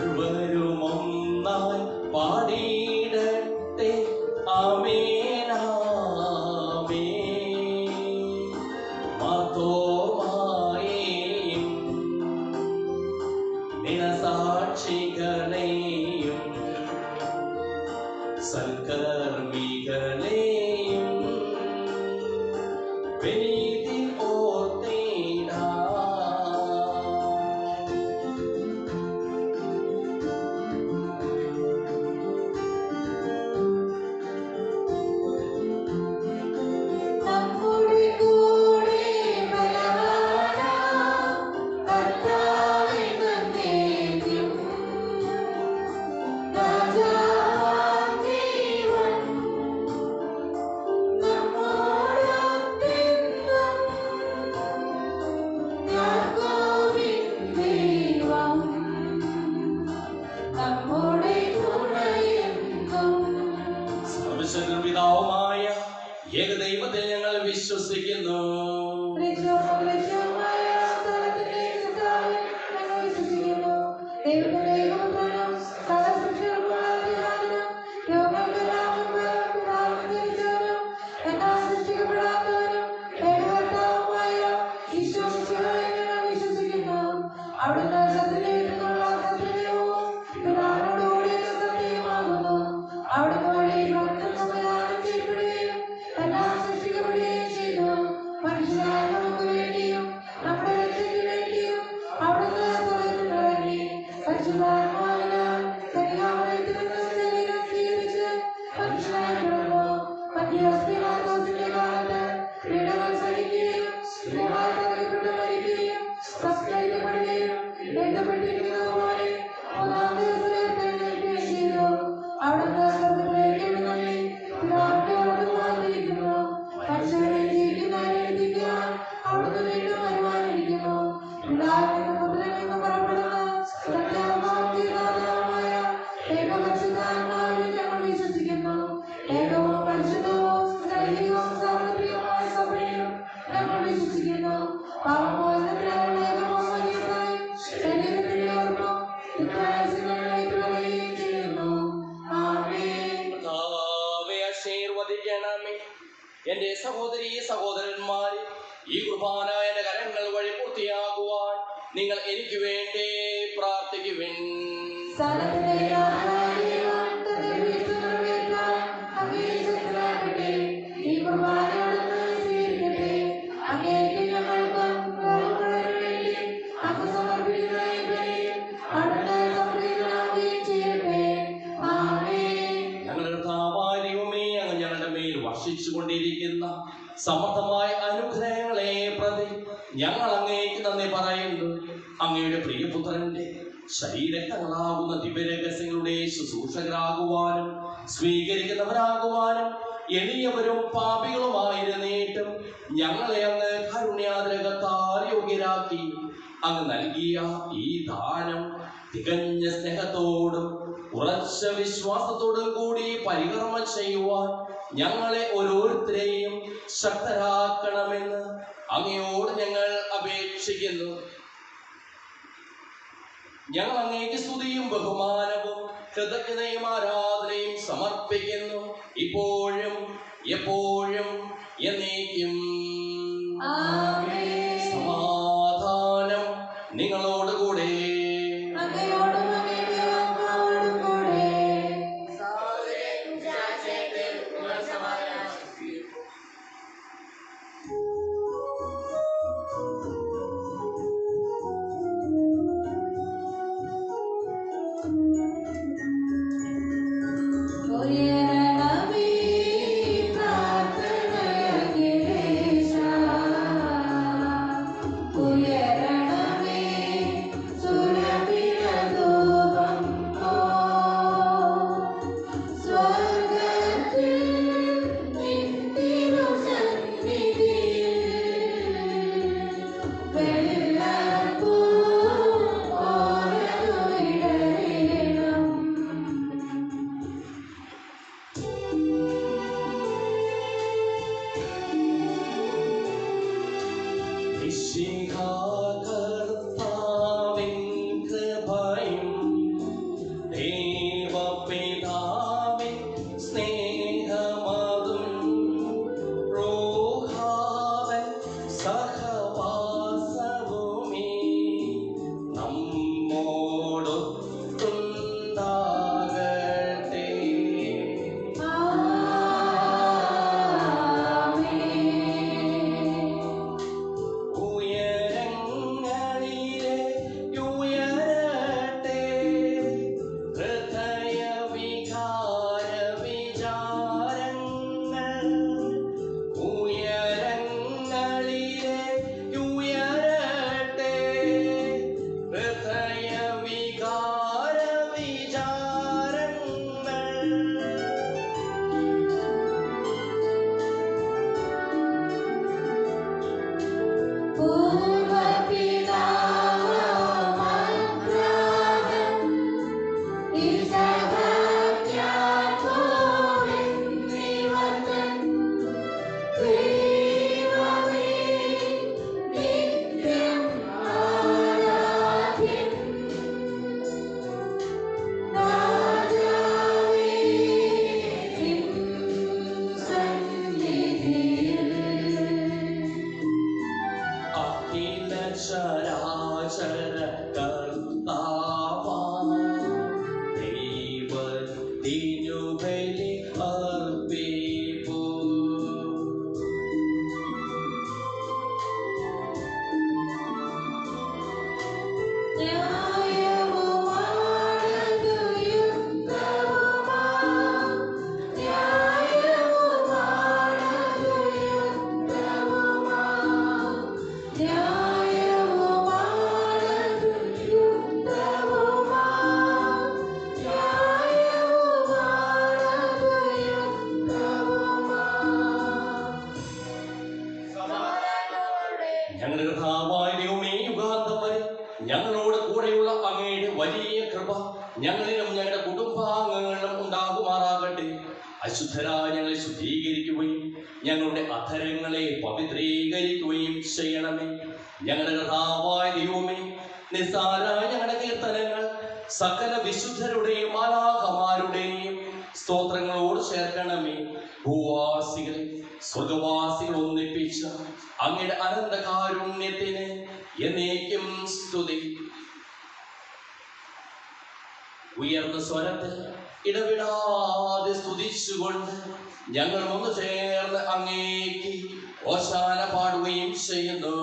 Speaker 3: സർവരുമൊന്നായി പാടിയിടട്ടെ ആമേൻ ആമേൻ. മാതോമായെയും നിണസാക്ഷികളെയും സൽക്കർമ്മികളെയും വിനീതി ഓർത്തിടാ. സർവ്വശക്തപിതാവുമായ ഏകദൈവത്തിൽ ഞങ്ങൾ വിശ്വസിക്കുന്നു. എന്റെ സഹോദരീ സഹോദരന്മാരെ, ഈ കുർബാന എന്റെ കരങ്ങൾ വഴി പൂർത്തിയാകുവാൻ നിങ്ങൾ എനിക്ക് വേണ്ടി പ്രാർത്ഥിക്കുവിൻ. വർഷിച്ചുകൊണ്ടിരിക്കുന്ന സമർത്ഥമായ അനുഗ്രഹങ്ങളെ പ്രതി ഞങ്ങൾ അങ്ങേക്ക് നന്ദി പറയുന്നു. അങ്ങയുടെ പ്രിയപുത്രന്റെ ശരീരങ്ങളാകുന്ന ദിവ്യരഹസ്യങ്ങളുടെ ശുശ്രൂഷകരാകുവാനും സ്വീകരിക്കുന്നവരാകുവാനും എളിയവരും പാപികളുമായിരുന്നിട്ടും ഞങ്ങളെ അങ്ങ് കാരുണ്യാതിരകത്താൽ യോഗ്യരാക്കി. അങ്ങ് നൽകിയ ഈ ദാനം തികഞ്ഞ സ്നേഹത്തോടും ഉറച്ച വിശ്വാസത്തോടും കൂടി പരികർമ്മം ചെയ്യുവാൻ ഞങ്ങളെ ഓരോരുത്തരെയും ശക്തരാക്കണമെന്ന് അങ്ങയോട് ഞങ്ങൾ അപേക്ഷിക്കുന്നു. ഞങ്ങൾ അങ്ങേക്ക് സ്തുതിയും ബഹുമാനവും കൃതജ്ഞതയും ആരാധനയും സമർപ്പിക്കുന്നു, ഇപ്പോഴും എപ്പോഴും എന്നേക്കും.
Speaker 4: ആമേൻ.
Speaker 1: ഞങ്ങളുടെ കർത്താവായ ദൈവമേ, യുഗാന്തം വരെ ഞങ്ങളോട് കൂടെയുള്ള അങ്ങയുടെ വലിയ കൃപ ഞങ്ങളിലും ഞങ്ങളുടെ കുടുംബാംഗങ്ങളിലും ഉണ്ടാകുമാറാകട്ടെ. അശുദ്ധരായ ഞങ്ങളെ ശുദ്ധീകരിക്കുകയും ഞങ്ങളുടെ അധരങ്ങളെ പവിത്രീകരിക്കുകയും ചെയ്യണമേ. ഞങ്ങളുടെ കർത്താവായ ദൈവമേ, നിസ്സാരായ ഞങ്ങളുടെ കീർത്തനങ്ങൾ സകല വിശുദ്ധരുടെയും മാലാഖമാരുടെയും സ്തോത്രങ്ങളോട് ചേർക്കണമേ. ഭൂവാസികളെ സ്വർഗവാസികൾ ഒന്നിപ്പിച്ച അങ്ങയുടെ അനന്ത കാരുണ്യത്തിന് എന്നേക്കും സ്തുതി. ഉയർന്ന സ്വരത്തിൽ ഇടവിടാതെ സ്തുതിച്ചുകൊണ്ട് ഞങ്ങൾ ഒന്ന് ചേർന്ന് അങ്ങേക്ക് ഓശാന പാടുകയും ചെയ്യുന്നു.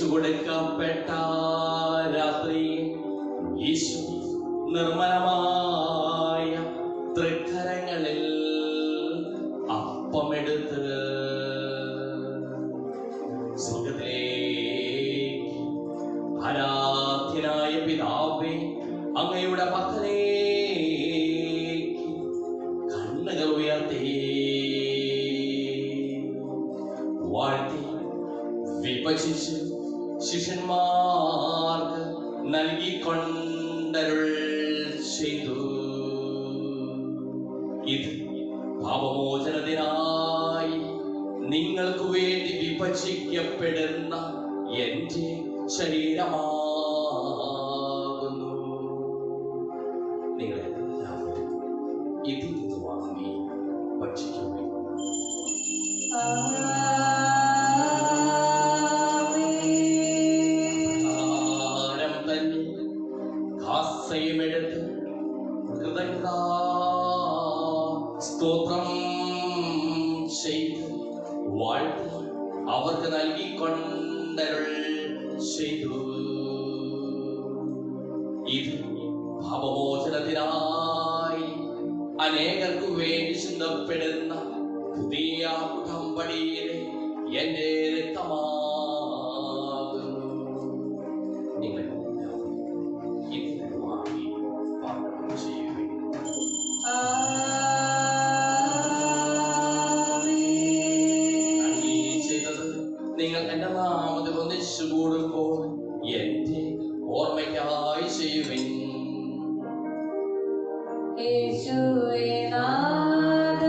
Speaker 1: കൊടുക്കപ്പെട്ട രാത്രി ഈശോ നിർമ്മലമായ തൃക്കരങ്ങളിൽ അപ്പമെടുത്ത് സ്വർഗ്ഗത്തിലേക്ക് ആരാധ്യനായ പിതാവേ, അങ്ങയുടെ പക്കലേക്ക് കണ്ണുകൾ ഉയർത്തി വാഴ്ത്തി വിഭജിച്ച് ശിഷ്യന്മാർക്ക് നൽകിക്കൊണ്ടരുൾ ചെയ്തു. ഇത് പാപമോചനത്തിനായി നിങ്ങൾക്ക് വേണ്ടി വിഭജിക്കപ്പെടുന്ന എന്റെ ശരീരമാകുന്നു. നിങ്ങളെല്ലാവരും ഇതിൽ നിന്ന് വാങ്ങി ഭക്ഷിക്കുകയും ാസയുമെടുത്ത് കൃതജ്ഞതാ സ്തോത്രം ചെയ്ത് വാഴ്ത്തി അവർക്ക് നൽകിക്കൊണ്ടരുൾ ചെയ്തു. ഇത് പാപമോചനത്തിനായി അനേകർക്കു വേണ്ടി ചിന്തപ്പെടുന്ന പുതിയ ഉടമ്പടിയിലെ എന്റെ രക്തമാകുന്നു. നിങ്ങൾ നിങ്ങൾ എന്റെ നാമത്തിൽ ഒന്നിച്ചു കൂടുമ്പോൾ എന്റെ ഓർമ്മയ്ക്കായി ചെയ്യുവിൻ.
Speaker 6: യേശുവേ നാഥ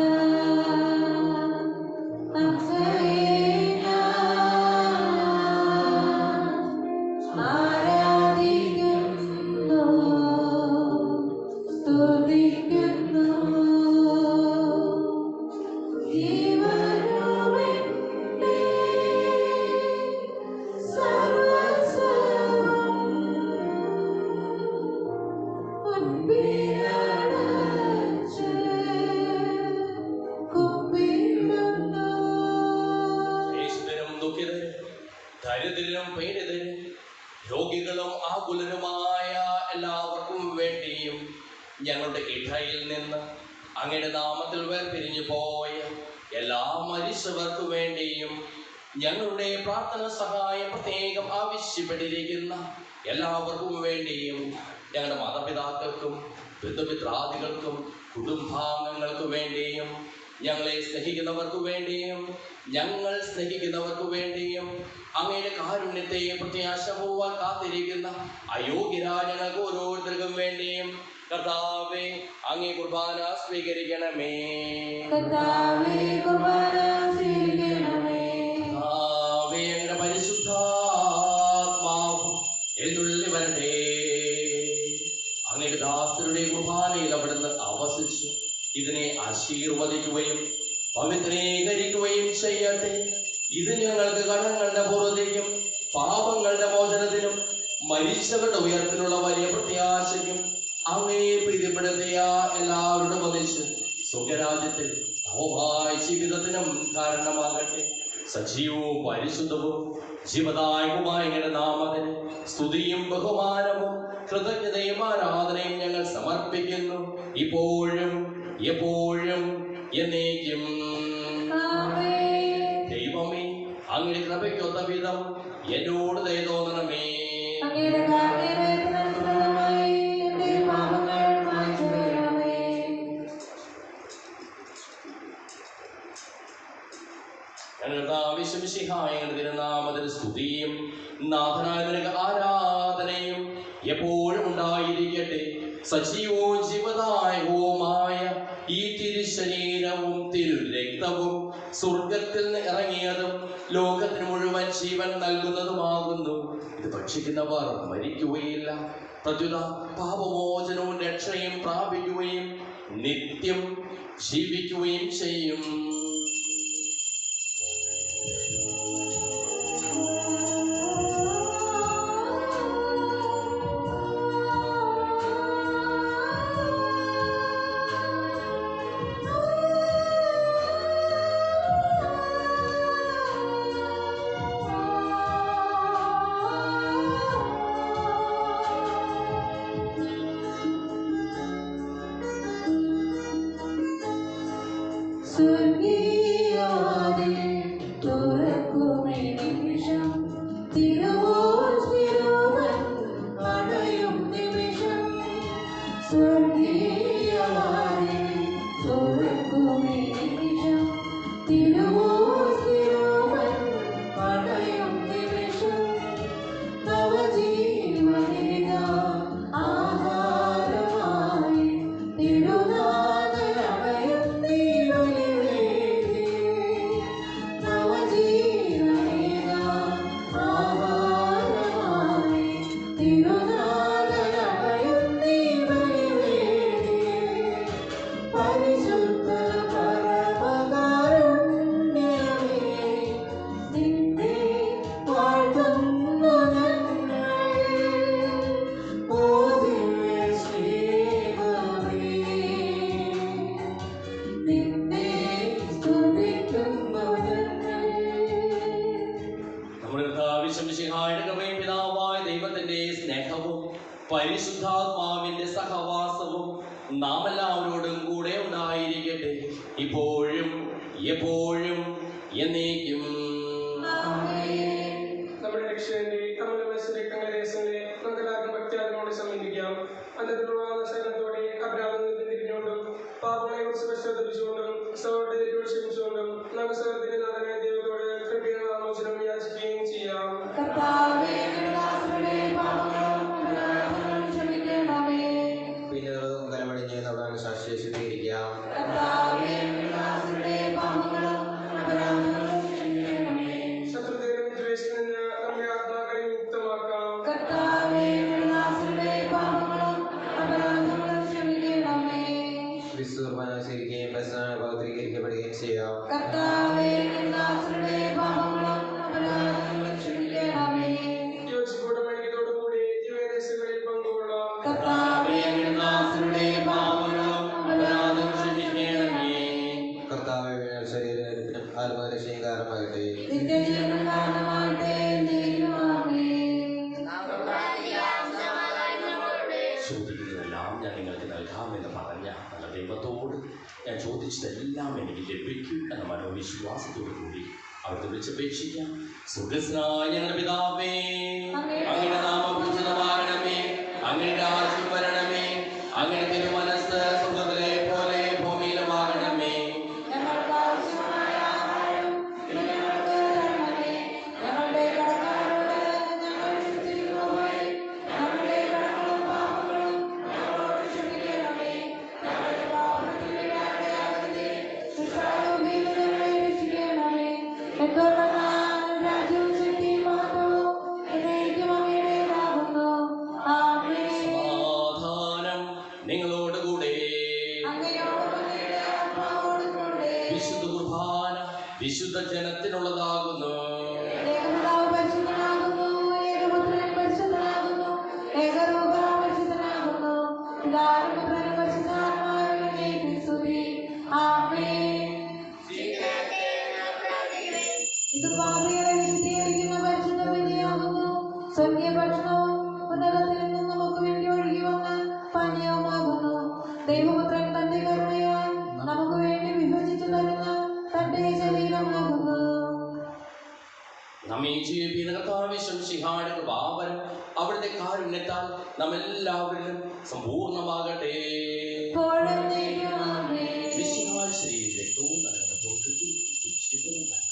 Speaker 3: ശ്ലീഹയിൽ നിന്ന് അങ്ങയുടെ നാമത്തിൽ വേർപിരിഞ്ഞു പോയ എല്ലാ മരിച്ചവർക്കു വേണ്ടിയും ഞങ്ങളുടെ പ്രാർത്ഥന സഹായം പ്രത്യേകം ആവശ്യപ്പെട്ടിരിക്കുന്ന എല്ലാവർക്കും വേണ്ടിയും ഞങ്ങളുടെ മാതാപിതാക്കൾക്കും ബന്ധുമിത്രാദികൾക്കും കുടുംബാംഗങ്ങൾക്ക് വേണ്ടിയും ഞങ്ങളെ സ്നേഹിക്കുന്നവർക്ക് വേണ്ടിയും ഞങ്ങൾ സ്നേഹിക്കുന്നവർക്ക് വേണ്ടിയും അങ്ങയുടെ കാരുണ്യത്തെ പ്രത്യാശപൂർവ്വം കാത്തിരിക്കുന്ന അയോഗ്യരായ ഞങ്ങൾക്ക് ഓരോരുത്തർക്കും വേണ്ടിയും കർത്താവേ അങ്ങേ കുർബാന സ്വീകരിക്കണമേ.
Speaker 6: കർത്താവേ കുർബാന സ്വീകരിക്കണമേ.
Speaker 3: കർത്താവേ അങ്ങയുടെ പരിശുദ്ധാത്മാവ് എഴുന്നള്ളി വരട്ടെ. അങ്ങയുടെ ദാസരുടെ കുർബാനയിൽ അവിടുന്ന് ആവസിച്ചു ഇതിനെ ആശീർവദിക്കുകയും പവിത്രീകരിക്കുകയും ചെയ്യട്ടെ. ഇത് ഞങ്ങൾക്ക് കടങ്ങളുടെ പൂർവ്വതയ്ക്കും പാപങ്ങളുടെ മോചനത്തിനും മരിച്ചവരുടെ ഉയർത്തിനുള്ള വലിയ പ്രത്യാശയ്ക്കും അങ്ങേ പ്രീതിപ്പെടുത്തിയ എല്ലാവരോടും ഒന്നിച്ച് സ്വർഗരാജ്യത്തിൽ നവമായ ജീവിതത്തിനും കാരണമാകട്ടെ. സജീവവും പരിശുദ്ധവും ജീവദായകവുമായ അങ്ങയുടെ നാമത്തിന് സ്തുതിയും ബഹുമാനവും കൃതജ്ഞതയും ആരാധനയും ഞങ്ങൾ സമർപ്പിക്കുന്നു, ഇപ്പോഴും എപ്പോഴും എന്നേക്കും. ദൈവമേ, അങ്ങയുടെ കൃപയ്ക്കൊത്ത വിധം എന്നോട് ദയ തോന്നണമേ. തിരുനാമത്തിന് സ്തുതിയും നാഥനായ നിനക്ക് ആരാധനയും എപ്പോഴും ഉണ്ടായിരിക്കട്ടെ. സജീവവും ജീവദായകവുമായ ഈ തിരുശരീരവും തിരുരക്തവും സ്വർഗത്തിൽ നിന്ന് ഇറങ്ങിയതും ലോകത്തിന് മുഴുവൻ ജീവൻ നൽകുന്നതുമാകുന്നു. ഇത് ഭക്ഷിക്കുന്നവർ മരിക്കുകയില്ല, പ്രത്യുത പാപമോചനവും രക്ഷയും പ്രാപിക്കുകയും നിത്യം ജീവിക്കുകയും ചെയ്യും. പരിശുദ്ധാത്മാവിന്റെ സഹവാസവും നാം എല്ലാവരോടും കൂടെ ഉണ്ടായിരിക്കട്ടെ, ഇപ്പോഴും എപ്പോഴും എന്നേക്കും.
Speaker 2: നമ്മുടെ രക്ഷകന്റെ നമ്മുടെ രക്തങ്ങളെ ദേശങ്ങളെ നമുക്കെല്ലാവർക്കും ഭക്തിയാത്മോടെ സമീപിക്കാം. അന്നത്തിലുള്ള ശരണത്തോടെ അബ്രാഹ്മണത്തിൽ തിരിഞ്ഞുകൊണ്ടും പാപങ്ങളെ കുറിച്ച് പശ്ചാത്തപിച്ചുകൊണ്ടും സഹോദരത്തെ ക്ഷമിച്ചുകൊണ്ടും നമുക്ക് സഹോദരത്തിന്റെ നാഥനായ ദൈവത്തോട് കൃപയാമോചനം യാചിക്കുകയും ചെയ്യാം.
Speaker 5: കലമണിഞ്ഞ് നമ്മുടെ സാക്ഷിയെ ശുദ്ധീകരിക്കാം.
Speaker 2: ശത്രുതയിലും ദ്വേഷത്തിൽ നിന്ന് നമ്മുടെ ആത്മാക്കളെ മുക്തമാക്കാം.
Speaker 5: ക്രിസ്തു കുർബാന സ്വീകരിക്കുകയും പ്രശ്നങ്ങൾ പവിത്രീകരിക്കപ്പെടുകയും ചെയ്യാം.
Speaker 2: യോജിപ്പോടും ഐക്യത്തോടുകൂടി ദിവ്യരഹസ്യങ്ങളിൽ പങ്കുകൊള്ളാം.
Speaker 5: കർത്താവേ, ശരീരത്തിനും ആത്മരക്ഷയും കാരണമാകട്ടെ.
Speaker 3: ചോദിക്കുന്നതെല്ലാം ഞാൻ നിങ്ങൾക്ക് നൽകാമെന്ന് പറഞ്ഞ
Speaker 1: ചോദിച്ചതെല്ലാം എനിക്ക് ലഭിക്കും എന്ന മനോവിശ്വാസത്തോടു കൂടി അവിടുത്തെ വിളിച്ചപേക്ഷിക്കാം. സ്വർഗ്ഗസ്ഥനായ ഞങ്ങളുടെ പിതാവേ, അങ്ങയുടെ നാമം പൂജിതമാകണമേ, അങ്ങയുടെ രാജ്യം വരണമേ, അങ്ങയുടെ തിരുമനസ്സ് സ്വർഗ്ഗത്തിലെ പോലെ ഭൂമിയിലുമാകണമേ.
Speaker 6: ഞങ്ങൾക്ക് ആവശ്യമായ ആഹാരം ഇന്ന് ഞങ്ങൾക്ക് തരണമേ. ഞങ്ങളുടെ കടക്കാരോട് ഞങ്ങൾ ക്ഷമിച്ചിരിക്കുന്നതുപോലെ ഞങ്ങളുടെ കടങ്ങളും പാപങ്ങളും ഞങ്ങളോട് ക്ഷമിക്കണമേ. ഞങ്ങളുടെ പാപത്തിൽ ഇടയാക്കരുതേ, ദുഷ്ടാരൂപിയിൽ നിന്ന് ഞങ്ങളെ രക്ഷിക്കണമേ. എന്തുകൊണ്ടെന്നാൽ രാജ്യവും ശക്തിയും മഹത്വവും എന്നേക്കും അങ്ങയുടേതാകുന്നു. ആമേൻ.
Speaker 1: സമാധാനം നിങ്ങളോടുകൂടെ.
Speaker 6: അങ്ങയോടും അങ്ങയുടെ ആത്മാവോടും കൂടെ.
Speaker 1: വിശുദ്ധ കുർബാന വിശുദ്ധ ജനത്തിനുള്ളതാകുന്നു.
Speaker 6: ഏകപിതാവ് പരിശുദ്ധനാകുന്നു, ഏകപുത്രൻ പരിശുദ്ധനാകുന്നു, ഏകരൂപ പരിശുദ്ധനാകുന്നു. പിതാവിനും പുത്രനും പരിശുദ്ധാത്മാവിനും സ്തുതി. ആമേൻ. ഇത് പാപികളെ വിശുദ്ധീകരിക്കുന്ന പരിശുദ്ധ ബലിയാകുന്നു. സ്വർഗീയ ഭക്ഷണവും ഉന്നതത്തിൽ നിന്നും നമുക്ക് വേണ്ടി ഒഴുകി വന്ന പാനീയവുമാകുന്നു. ദൈവപുത്രൻ തന്റെ കരുണയാൽ നമുക്ക് വേണ്ടി വിഭജിച്ചു തരുന്ന തന്റെ ശരീരമാകുന്നു.
Speaker 1: നമ്മെ ജീവിക്കുന്ന കർത്താവേ ശംസിഹായുടെ കൃപാവരം അവിടുത്തെ കാരുണ്യത്താൽ നമ്മെല്ലാവരിലും സമ്പൂർണ്ണമാകട്ടെ.
Speaker 6: ഇപ്പോഴും നീക്കും ആമേൻ.
Speaker 1: വിശുദ്ധായ ശരീരം രക്തവും നടന്ന പുറത്തു ചിതറും കണ്ട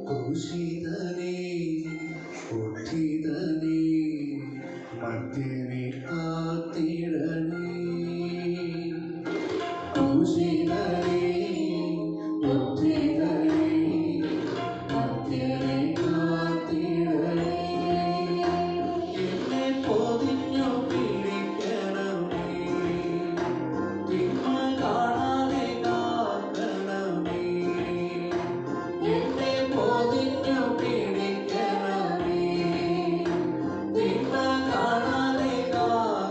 Speaker 7: ക്രൂശിതനേ, ഉദ്ധിതനേ, മധ്യനെ കാത്തിടണേ. ക്രൂശിതനേ, ഉദ്ധിതനേ, മധ്യനെ കാത്തിടണേ. എന്നെ പൊതിഞ്ഞു പിടിക്കണമേ, തിന്മ കാണാതെ കാക്കണമേ. എന്നെ പൊതിഞ്ഞു പിടിക്കണമേ, തിന്മ കാണാതെ കാക്കണമേ.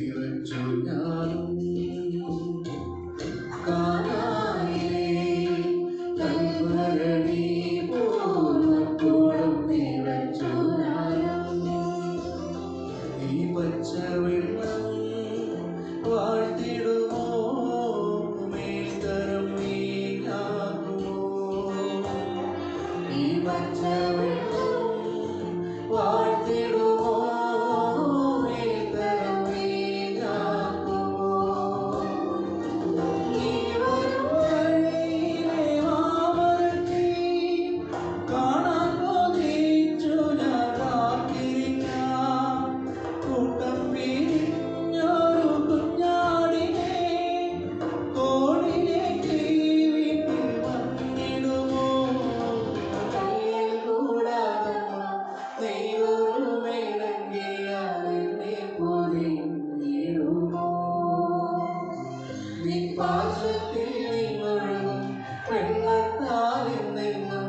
Speaker 7: നിറച്ചു ഞാനും കാനായിലെ കൽവരണി പൂർവ്വക്കുടം നിറച്ചു ഞാനും ഈ പച്ചവെള്ളം വാഴ്ത്തിടുമോ മേൽത്തരം വീഞ്ഞാകുമോ ഈ പച്ചവെള്ളം വാഴ്ത്തിടുമോ മേൽത്തരം വീഞ്ഞാകുമോ നീ വരും വഴിയിലെ മാമരത്തിൽ കാണാൻ കൊതിച്ചു ഞാൻ കാത്തിരിക്കാം കൂട്ടം പിരിഞ്ഞൊരു കുഞ്ഞാടിനെ കോടിലേക്ക് വീട്ടിൽ വന്നിടുമോ കയ്യിൽ കൂടാതമ്മ നെയ്തൊരു മേലങ്കിയാലെന്നെ പൊതിഞ്ഞിടുമോ നിൻ പാശത്തിൽ നിന്നൊഴുകും വെള്ളത്താലിൽ നിന്നും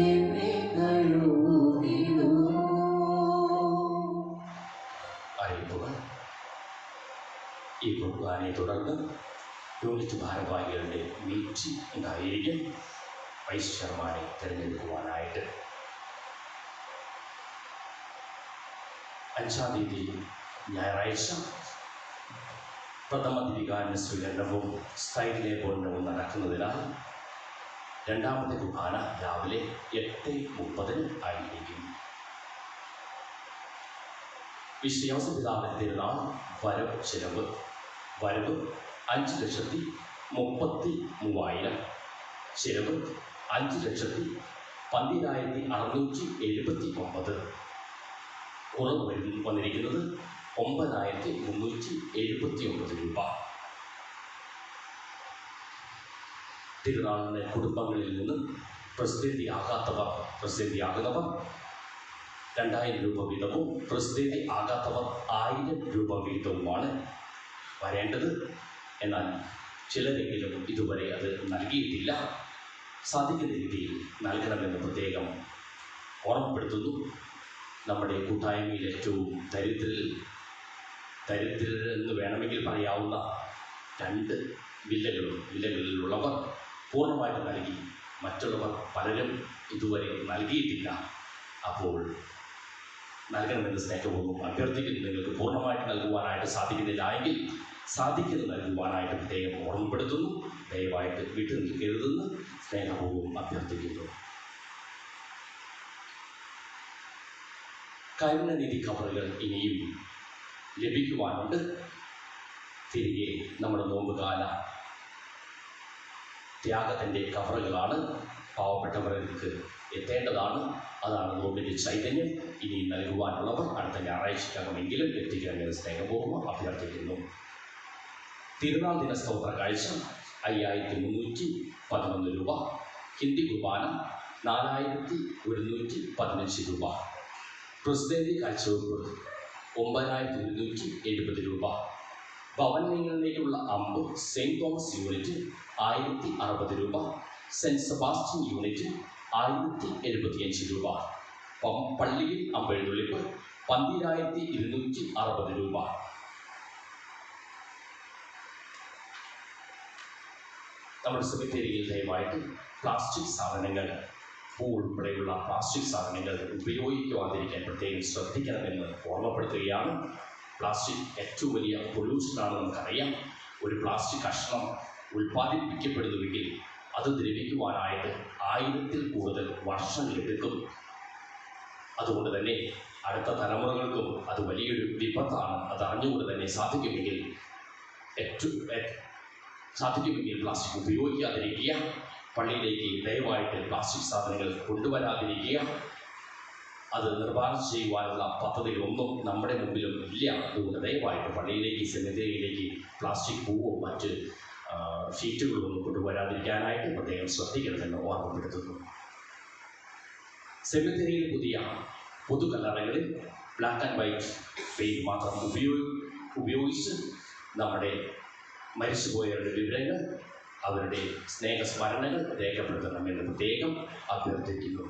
Speaker 7: എന്നെ കഴുകിടുമോ
Speaker 1: അറിയിപ്പുക ഈ കുർബാനയെ തുടർന്ന് യൂണിറ്റ് ഭാരവാഹികളുടെ മീറ്റിംഗ് ഉണ്ടായിരിക്കും. വൈസ് ചെയർമാനെ തിരഞ്ഞെടുക്കുവാനായിട്ട് 5-ാം തീയതി ഞായറാഴ്ച പ്രഥമ ദിവികാന സ്വീകരണവും സ്ഥൈര്യലേപനവും നടക്കുന്നതിനാൽ രണ്ടാമത്തെ കുർബാന രാവിലെ 8:30 ആയിരിക്കും. വിശ്വയോസ പിതാവിന്റെ തിരുനാൾ വരവ് ചെലവ് വരവ് 5,33,000, ചെലവ് 5,12,679. കുറവ് വന്നിരിക്കുന്നത് 9,379 രൂപ. തിരുനാളിന് കുടുംബങ്ങളിൽ നിന്ന് പ്രസിദ്ധിയാകാത്തവർ 2,000 രൂപ വീതവും പ്രസിദ്ധി ആകാത്തവർ 1,000 രൂപ വീതവുമാണ് വരേണ്ടത്. എന്നാൽ ചിലരെങ്കിലും ഇതുവരെ അത് നൽകിയിട്ടില്ല. സാധിക്കുന്ന രീതിയിൽ നൽകണമെന്ന് പ്രത്യേകം ഓർമ്മപ്പെടുത്തുന്നു. നമ്മുടെ കൂട്ടായ്മയിൽ ഏറ്റവും ദരിദ്രരെന്ന് വേണമെങ്കിൽ പറയാവുന്ന 2 വില്ലകളിലുള്ളവർ പൂർണ്ണമായിട്ട് നൽകി. മറ്റുള്ളവർ പലരും ഇതുവരെ നൽകിയിട്ടില്ല. അപ്പോൾ നൽകണമെന്ന് സ്നേഹപൂർവ്വം അഭ്യർത്ഥിക്കുന്നു. നിങ്ങൾക്ക് പൂർണ്ണമായിട്ട് നൽകുവാനായിട്ട് സാധിക്കുന്നില്ല എങ്കിൽ സാധിക്കുന്നത് നൽകുവാനായിട്ട് പ്രത്യേകം ഓർമ്മപ്പെടുത്തുന്നു. ദയവായിട്ട് വിട്ടു നിൽക്കരുതെന്ന് സ്നേഹപൂർവ്വം അഭ്യർത്ഥിക്കുന്നു. കരുണനിധി കവറുകൾ ഇനിയും ലഭിക്കുവാനുണ്ട്. തിരികെ നമ്മുടെ നോമ്പുകാല ത്യാഗത്തിൻ്റെ കവറുകളാണ് പാവപ്പെട്ടവർക്ക് എത്തേണ്ടതാണ്. അതാണ് നോമ്പിൻ്റെ ചൈതന്യം. ഇനി നൽകുവാനുള്ളവർ അടുത്ത ഞായറാഴ്ചക്കകമെങ്കിലും എത്തിക്കണമെന്ന് സ്നേഹപൂർവ്വം അഭ്യർത്ഥിക്കുന്നു. തിരുനാൾ ദിന സ്തോത്ര കാഴ്ച 5,311 രൂപ. ഹിന്ദി കുർബാന 4,115 രൂപ. പ്രസിദ്ധി കാഴ്ചവെപ്പ് 9,170 രൂപ. ഭവനങ്ങളിലേക്കുള്ള അമ്പ് സെയിൻറ്റ് തോമസ് യൂണിറ്റ് 1,060 രൂപ. സെൻറ്റ് സെബാസ്റ്റ്യൻ യൂണിറ്റ് 1,075 രൂപ. പള്ളിയിൽ അമ്പെഴുന്നള്ളിപ്പ് 12,260 രൂപ. നമ്മുടെ സെമിത്തേരിയിൽ ദയവായിട്ട് പ്ലാസ്റ്റിക് സാധനങ്ങൾ, പൂ ഉൾപ്പെടെയുള്ള പ്ലാസ്റ്റിക് സാധനങ്ങൾ ഉപയോഗിക്കുവാതിരിക്കാൻ പ്രത്യേകം ശ്രദ്ധിക്കണമെന്ന് ഓർമ്മപ്പെടുത്തുകയാണ്. പ്ലാസ്റ്റിക് ഏറ്റവും വലിയ പൊല്യൂഷനാണ് നമുക്കറിയാം. ഒരു പ്ലാസ്റ്റിക് കഷ്ണം ഉൽപ്പാദിപ്പിക്കപ്പെടുന്നുവെങ്കിൽ അത് ദ്രവിക്കുവാനായിട്ട് 1000-ൽ കൂടുതൽ വർഷങ്ങളെടുക്കും. അതുകൊണ്ട് തന്നെ അടുത്ത തലമുറകൾക്കും അത് വലിയൊരു വിപത്താണ്. അത് അറിഞ്ഞുകൊണ്ട് തന്നെ സാധിക്കുമെങ്കിൽ പ്ലാസ്റ്റിക് ഉപയോഗിക്കാതിരിക്കുക. പള്ളിയിലേക്ക് ദയവായിട്ട് പ്ലാസ്റ്റിക് സാധനങ്ങൾ കൊണ്ടുവരാതിരിക്കുക. അത് നിർമ്മാർജ്ജനം ചെയ്യുവാനുള്ള പദ്ധതികളൊന്നും നമ്മുടെ മുമ്പിലും ഇല്ല. അതുകൊണ്ട് ദയവായിട്ട് പള്ളിയിലേക്ക്, സെമിത്തേരിയിലേക്ക് പ്ലാസ്റ്റിക് പൂവോ മറ്റ് ഷീറ്റുകളൊന്നും കൊണ്ടുവരാതിരിക്കാനായിട്ട് പ്രത്യേകം ശ്രദ്ധിക്കണമെന്ന് ഓർമ്മപ്പെടുത്തുന്നു. സെമിത്തേരിയിൽ പുതിയ പൊതുകല്ലറകളിൽ ബ്ലാക്ക് ആൻഡ് വൈറ്റ് പെയിന്റ് മാത്രം ഉപയോഗിച്ച് നമ്മുടെ മരിച്ചുപോയവരുടെ വിവരങ്ങൾ, അവരുടെ സ്നേഹസ്മരണകൾ രേഖപ്പെടുത്തണമെന്ന് പ്രത്യേകം അഭ്യർത്ഥിക്കുന്നു.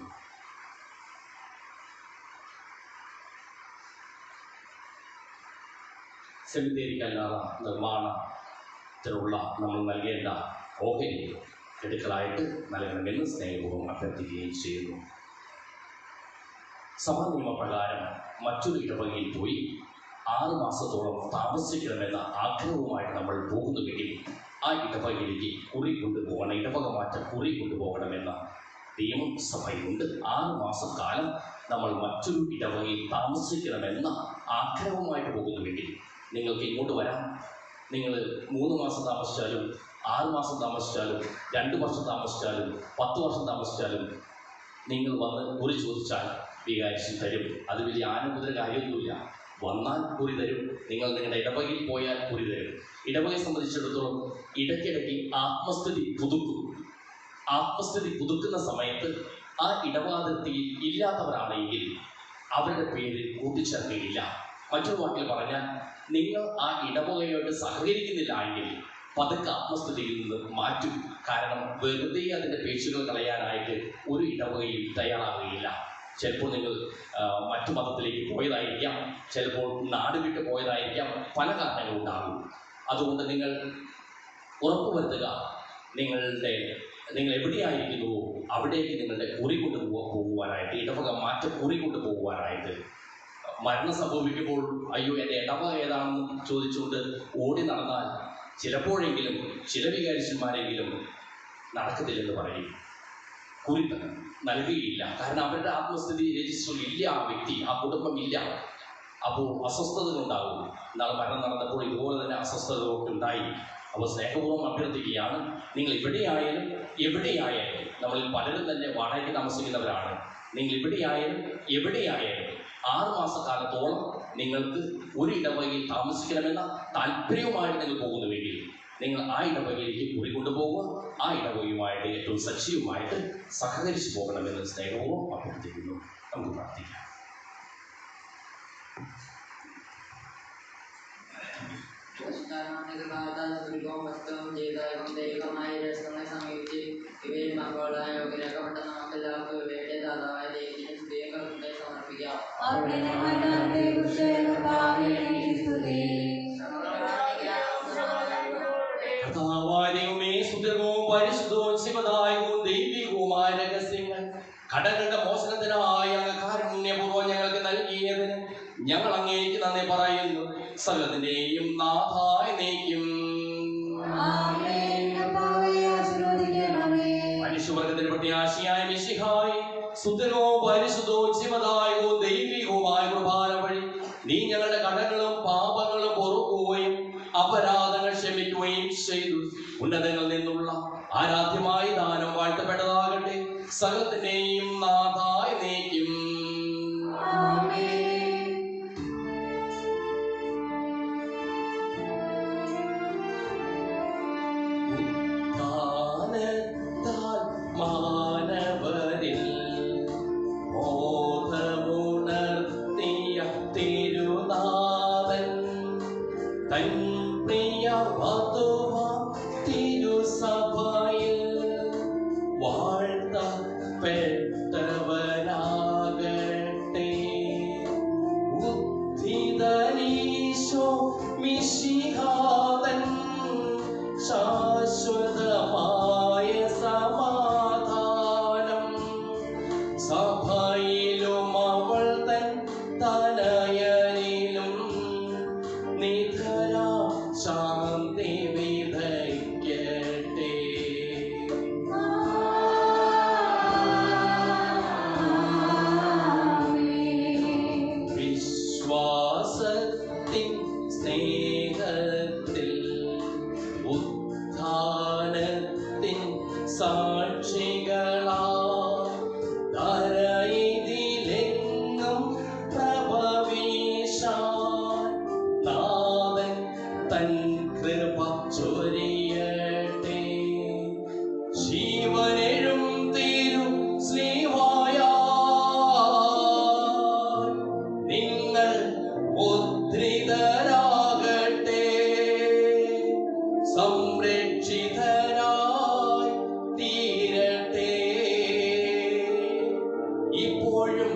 Speaker 1: സെമിത്തേരിക്കല്ലാതെ നിർമ്മാണത്തിനുള്ള നമ്മൾ നൽകേണ്ട ഓഹരി ഗഡുക്കളായിട്ട് നൽകണമെന്ന് സ്നേഹപൂർവ്വം അഭ്യർത്ഥിക്കുകയും ചെയ്യുന്നു. സഭാ നിയമപ്രകാരം മറ്റൊരു ഇടവകയിൽ പോയി 6 മാസത്തോളം താമസിക്കണമെന്ന ആഗ്രഹവുമായിട്ട് നമ്മൾ പോകുന്നുവെങ്കിൽ ആ ഇടവകയിലേക്ക് കുറി കൊണ്ടുപോകണം, ഇടവക മാറ്റം കുറി കൊണ്ടുപോകണമെന്ന നിയമസഭയുണ്ട്. 6 മാസക്കാലം നമ്മൾ മറ്റൊരു ഇടവകയിൽ താമസിക്കണമെന്ന ആഗ്രഹവുമായിട്ട് പോകുന്നുവെങ്കിൽ നിങ്ങൾക്ക് ഇങ്ങോട്ട് വരാം. നിങ്ങൾ 3 മാസം താമസിച്ചാലും 6 മാസം താമസിച്ചാലും 2 വർഷം താമസിച്ചാലും 10 വർഷം താമസിച്ചാലും നിങ്ങൾ വന്ന് കുറി ചോദിച്ചാൽ വികാരിച്ച് തരും. അത് വലിയ ആനന്ദ കാര്യമൊന്നുമില്ല. വന്നാൽ കുറി തരും. നിങ്ങൾ നിങ്ങളുടെ ഇടവകയിൽ പോയാൽ കുറി തരും. ഇടവകയെ സംബന്ധിച്ചിടത്തോളം ഇടയ്ക്കിടയ്ക്ക് ആത്മസ്ഥിതി പുതുക്കുന്ന സമയത്ത് ആ ഇടവകാതിർത്തിയിൽ ഇല്ലാത്തവരാണെങ്കിൽ അവരുടെ പേര് കൂട്ടിച്ചേർക്കുകയില്ല. മറ്റൊരു വാക്കിൽ പറഞ്ഞാൽ, നിങ്ങൾ ആ ഇടവകയോട് സഹകരിക്കുന്നില്ല എങ്കിൽ പതുക്കെ ആത്മസ്ഥിതിയിൽ നിന്ന് മാറ്റും. കാരണം വെറുതെ അതിൻ്റെ പേശുകൾ കളയാനായിട്ട് ഒരു ഇടവകയും തയ്യാറാകുകയില്ല. ചിലപ്പോൾ നിങ്ങൾ മറ്റു മതത്തിലേക്ക് പോയതായിരിക്കാം, ചിലപ്പോൾ നാട് വിട്ട് പോയതായിരിക്കാം, പല കാരണങ്ങളുണ്ടാകും. അതുകൊണ്ട് നിങ്ങൾ ഉറപ്പുവരുത്തുക, നിങ്ങൾ എവിടെയായിരിക്കുന്നുവോ അവിടേക്ക് നിങ്ങളുടെ കുറി പോകുവാനായിട്ട്, ഇടവക മാറ്റം കുറി കൊണ്ടുപോകുവാനായിട്ട്. മരണം സംഭവിക്കുമ്പോൾ അയ്യോ എൻ്റെ ഇടവക ഏതാണെന്ന് ചോദിച്ചുകൊണ്ട് ഓടി നടന്നാൽ ചിലപ്പോഴെങ്കിലും ചില വികാരിച്ചന്മാരെങ്കിലും നടക്കത്തില്ലെന്ന് പറയും, കുറി നൽകുകയില്ല. കാരണം അവരുടെ ആത്മസ്ഥിതി രജിസ്റ്ററിൽ ഇല്ല, ആ വ്യക്തി, ആ കുടുംബം ഇല്ല. അപ്പോൾ അസ്വസ്ഥതകളുണ്ടാകും. എന്നാൽ മരണം നടന്നപ്പോൾ ഇതുപോലെ തന്നെ അസ്വസ്ഥതകളൊക്കെ ഉണ്ടായി. അപ്പോൾ സ്നേഹപൂർവ്വം അഭ്യർത്ഥിക്കുകയാണ്, നിങ്ങൾ എവിടെയായാലും നമ്മളിൽ പലരും തന്നെ വാടകയ്ക്ക് താമസിക്കുന്നവരാണ്. നിങ്ങൾ എവിടെയായാലും 6 മാസക്കാലത്തോളം നിങ്ങൾക്ക് ഒരു ഇടവകയിൽ താമസിക്കണമെന്ന താല്പര്യവുമായിട്ട് നിങ്ങൾ പോകുന്നുവെങ്കിൽ നിങ്ങൾ ആ ഇടവകയിലേക്ക് കുറി കൊണ്ടുപോകുക. ആ ഇടവകയുമായിട്ട് ഏറ്റവും സജീവമായിട്ട് സഹകരിച്ചു പോകണമെന്ന് സ്നേഹപൂർവ്വം അഭ്യർത്ഥിക്കുന്നു. നമുക്ക് പ്രാർത്ഥിക്കാം.
Speaker 6: സമീപിച്ച് ഇവയിൽ മക്കളുടെ യോഗ്യരാക്കപ്പെട്ട നമുക്കെല്ലാവർക്കും ഇവയുടെ ദാതാവായ ദൈവത്തിന് സ്തുതിയെ സമർപ്പിക്കാം.
Speaker 1: ദൈവികവുമായ രഹസ്യങ്ങൾ കടകളുടെ മോചനത്തിനായി അങ്ങ് കാരുണ്യപൂർവ്വം ഞങ്ങൾക്ക് നൽകിയതിന് ഞങ്ങൾ അങ്ങേക്ക് നന്ദി പറയുന്നു. സകലത്തിന്റെയും നാഥായ നീക്കും മനുഷ്യവർഗത്തിന്റെ പ്രത്യാശയായ മിശിഹായി സുന്ദരവും പരിശുദ്ധവും ജീവദായകവും ദൈവികവുമായ കുർബാന വഴി നീ ഞങ്ങളുടെ കടങ്ങളും പാപങ്ങളും പൊറുക്കുകയും അപരാധങ്ങൾ ക്ഷമിക്കുകയും ചെയ്തു. ഉന്നതങ്ങളിൽ നിന്നുള്ള ആരാധ്യമായ ദാനം വാഴ്ത്തപ്പെട്ടതാകട്ടെ. സകലത്തിന്റെയും നാഥായ നീക്കും മാനവരിൽ ബോധമുണർത്തിയ തിരുനാഥൻ തൻ പ്രിയ വധുവാം തിരുസഭയിൽ വാഴ്ത്തപ്പെട്ടവനാകട്ടെ. ഉദ്ധിതനീശോ മിശിഹാതൻ ശാശ്വതമായ സമാധാനം സഭയിലും അവൾ തൻ തനയനിലും നിധരാ ശാന്തി വിതയ്ക്കട്ടെ. വിശ്വാസത്തിൻ സ്നേഹത്തിൽ ഉത്ഥാനത്തിൻ സാക്ഷികളാ ധരയിതിലെങ്ങും പ്രഭവീശാൻ നാഥൻ തൻ കൃപ ചൊരിയട്ടെ. ജീവനെഴും തിരു ശ്രീവായ നിങ്ങൾ ഉദ്ധൃതരാകട്ടെ. സംരക്ഷിതരായി തീരട്ടെ. ഇപ്പോഴും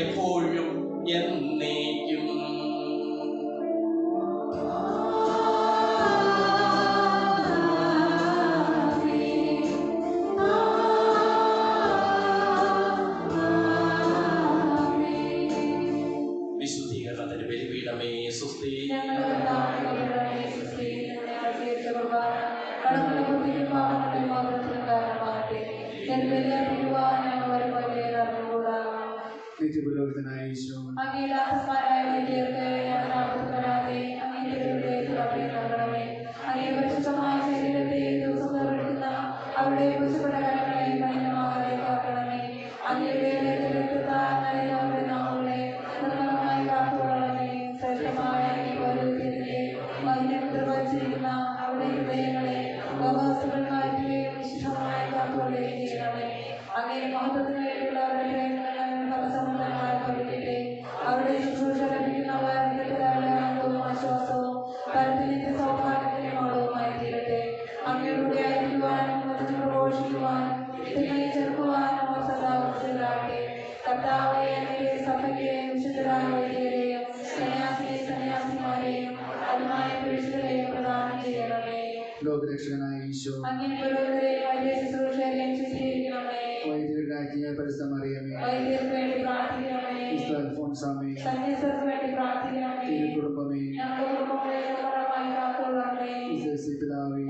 Speaker 1: എപ്പോഴും എന്നേക്കും.
Speaker 2: ലോകരക്ഷകനായ ഈശോ, വൈദികരാജ്ഞിയായ പരിസമറിയമേ, അൽഫോൻസാമേ, തിരുക്കുടുംബമേ, പിതാവേ,